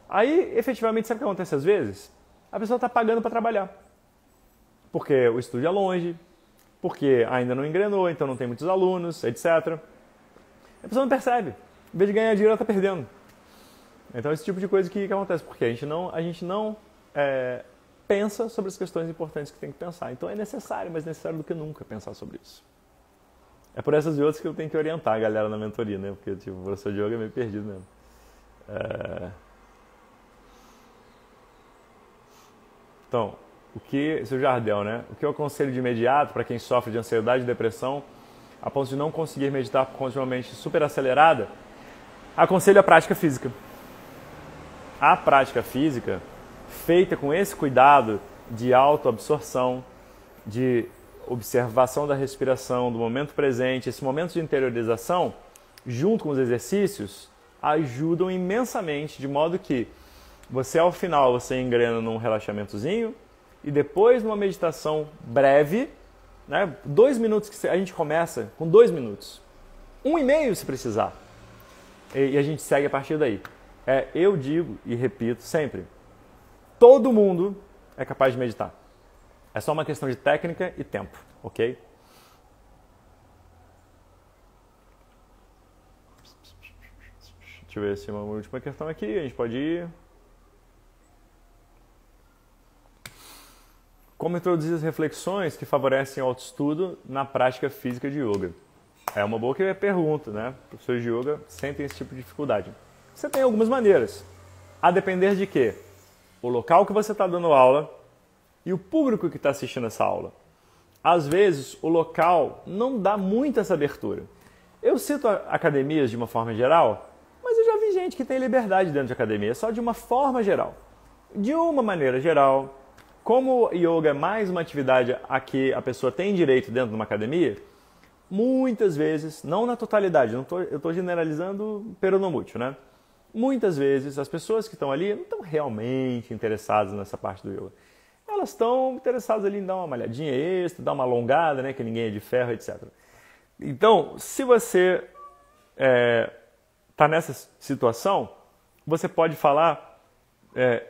Aí, efetivamente, sabe o que acontece às vezes? A pessoa está pagando para trabalhar. Porque o estúdio é longe, porque ainda não engrenou, então não tem muitos alunos, etc. A pessoa não percebe. Em vez de ganhar dinheiro, ela está perdendo. Então, esse tipo de coisa que acontece. Porque a gente não pensa sobre as questões importantes que tem que pensar. Então, é necessário, mais necessário do que nunca pensar sobre isso. É por essas e outras que eu tenho que orientar a galera na mentoria, né? Porque tipo, o professor de yoga é meio perdido mesmo. Então, seu Jardel, né? O que eu aconselho de imediato para quem sofre de ansiedade e depressão, a ponto de não conseguir meditar continuamente super acelerada, aconselho a prática física. A prática física, feita com esse cuidado de autoabsorção, de observação da respiração, do momento presente, esse momento de interiorização, junto com os exercícios, ajudam imensamente, de modo que você, ao final, você engrena num relaxamentozinho e depois numa meditação breve, né? 2 minutos que a gente começa com 2 minutos. 1,5 se precisar. E a gente segue a partir daí. Eu digo e repito sempre, todo mundo é capaz de meditar. É só uma questão de técnica e tempo, ok? Deixa eu ver se uma última questão aqui, a gente pode ir... Como introduzir as reflexões que favorecem o autoestudo na prática física de yoga? É uma boa pergunta, né? Professores de yoga sentem esse tipo de dificuldade. Você tem algumas maneiras. A depender de quê? O local que você está dando aula e o público que está assistindo essa aula. Às vezes, o local não dá muita essa abertura. Eu cito academias de uma forma geral, mas eu já vi gente que tem liberdade dentro de academia, só de uma forma geral. De uma maneira geral... Como o yoga é mais uma atividade a que a pessoa tem direito dentro de uma academia, muitas vezes, não na totalidade, eu estou generalizando peronomútil, né? Muitas vezes as pessoas que estão ali não estão realmente interessadas nessa parte do yoga. Elas estão interessadas ali em dar uma malhadinha extra, dar uma alongada, né? Que ninguém é de ferro, etc. Então, se você está nessa situação, você pode falar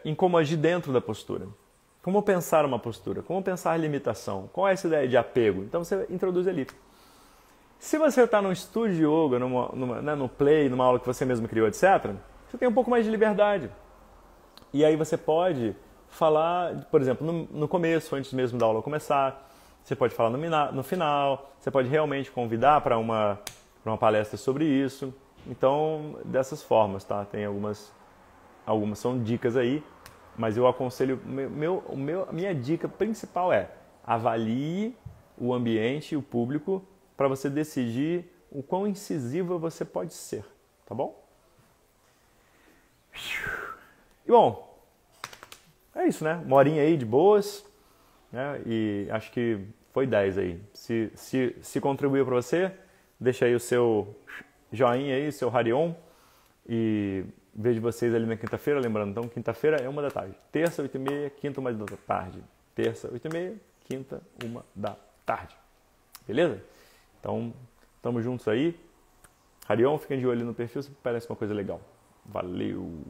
em como agir dentro da postura. Como pensar uma postura? Como pensar limitação? Qual é essa ideia de apego? Então você introduz ali. Se você está num estúdio de yoga, no play, numa aula que você mesmo criou, etc., você tem um pouco mais de liberdade. E aí você pode falar, por exemplo, no começo, antes mesmo da aula começar. Você pode falar no final. Você pode realmente convidar para uma palestra sobre isso. Então, dessas formas, tá? Tem algumas são dicas aí, mas eu aconselho, a minha dica principal é avalie o ambiente e o público para você decidir o quão incisiva você pode ser, tá bom? E bom, é isso, né? Uma horinha aí de boas, né? E acho que foi 10 aí. Se contribuiu para você, deixa aí o seu joinha aí, seu Harion, e vejo vocês ali na quinta-feira, lembrando, então quinta-feira é 1 da tarde, terça 8h30, quinta 1 da tarde, terça 8h30, quinta 1 da tarde, beleza? Então, tamo juntos aí. Harion, fiquem de olho no perfil se parece uma coisa legal. Valeu!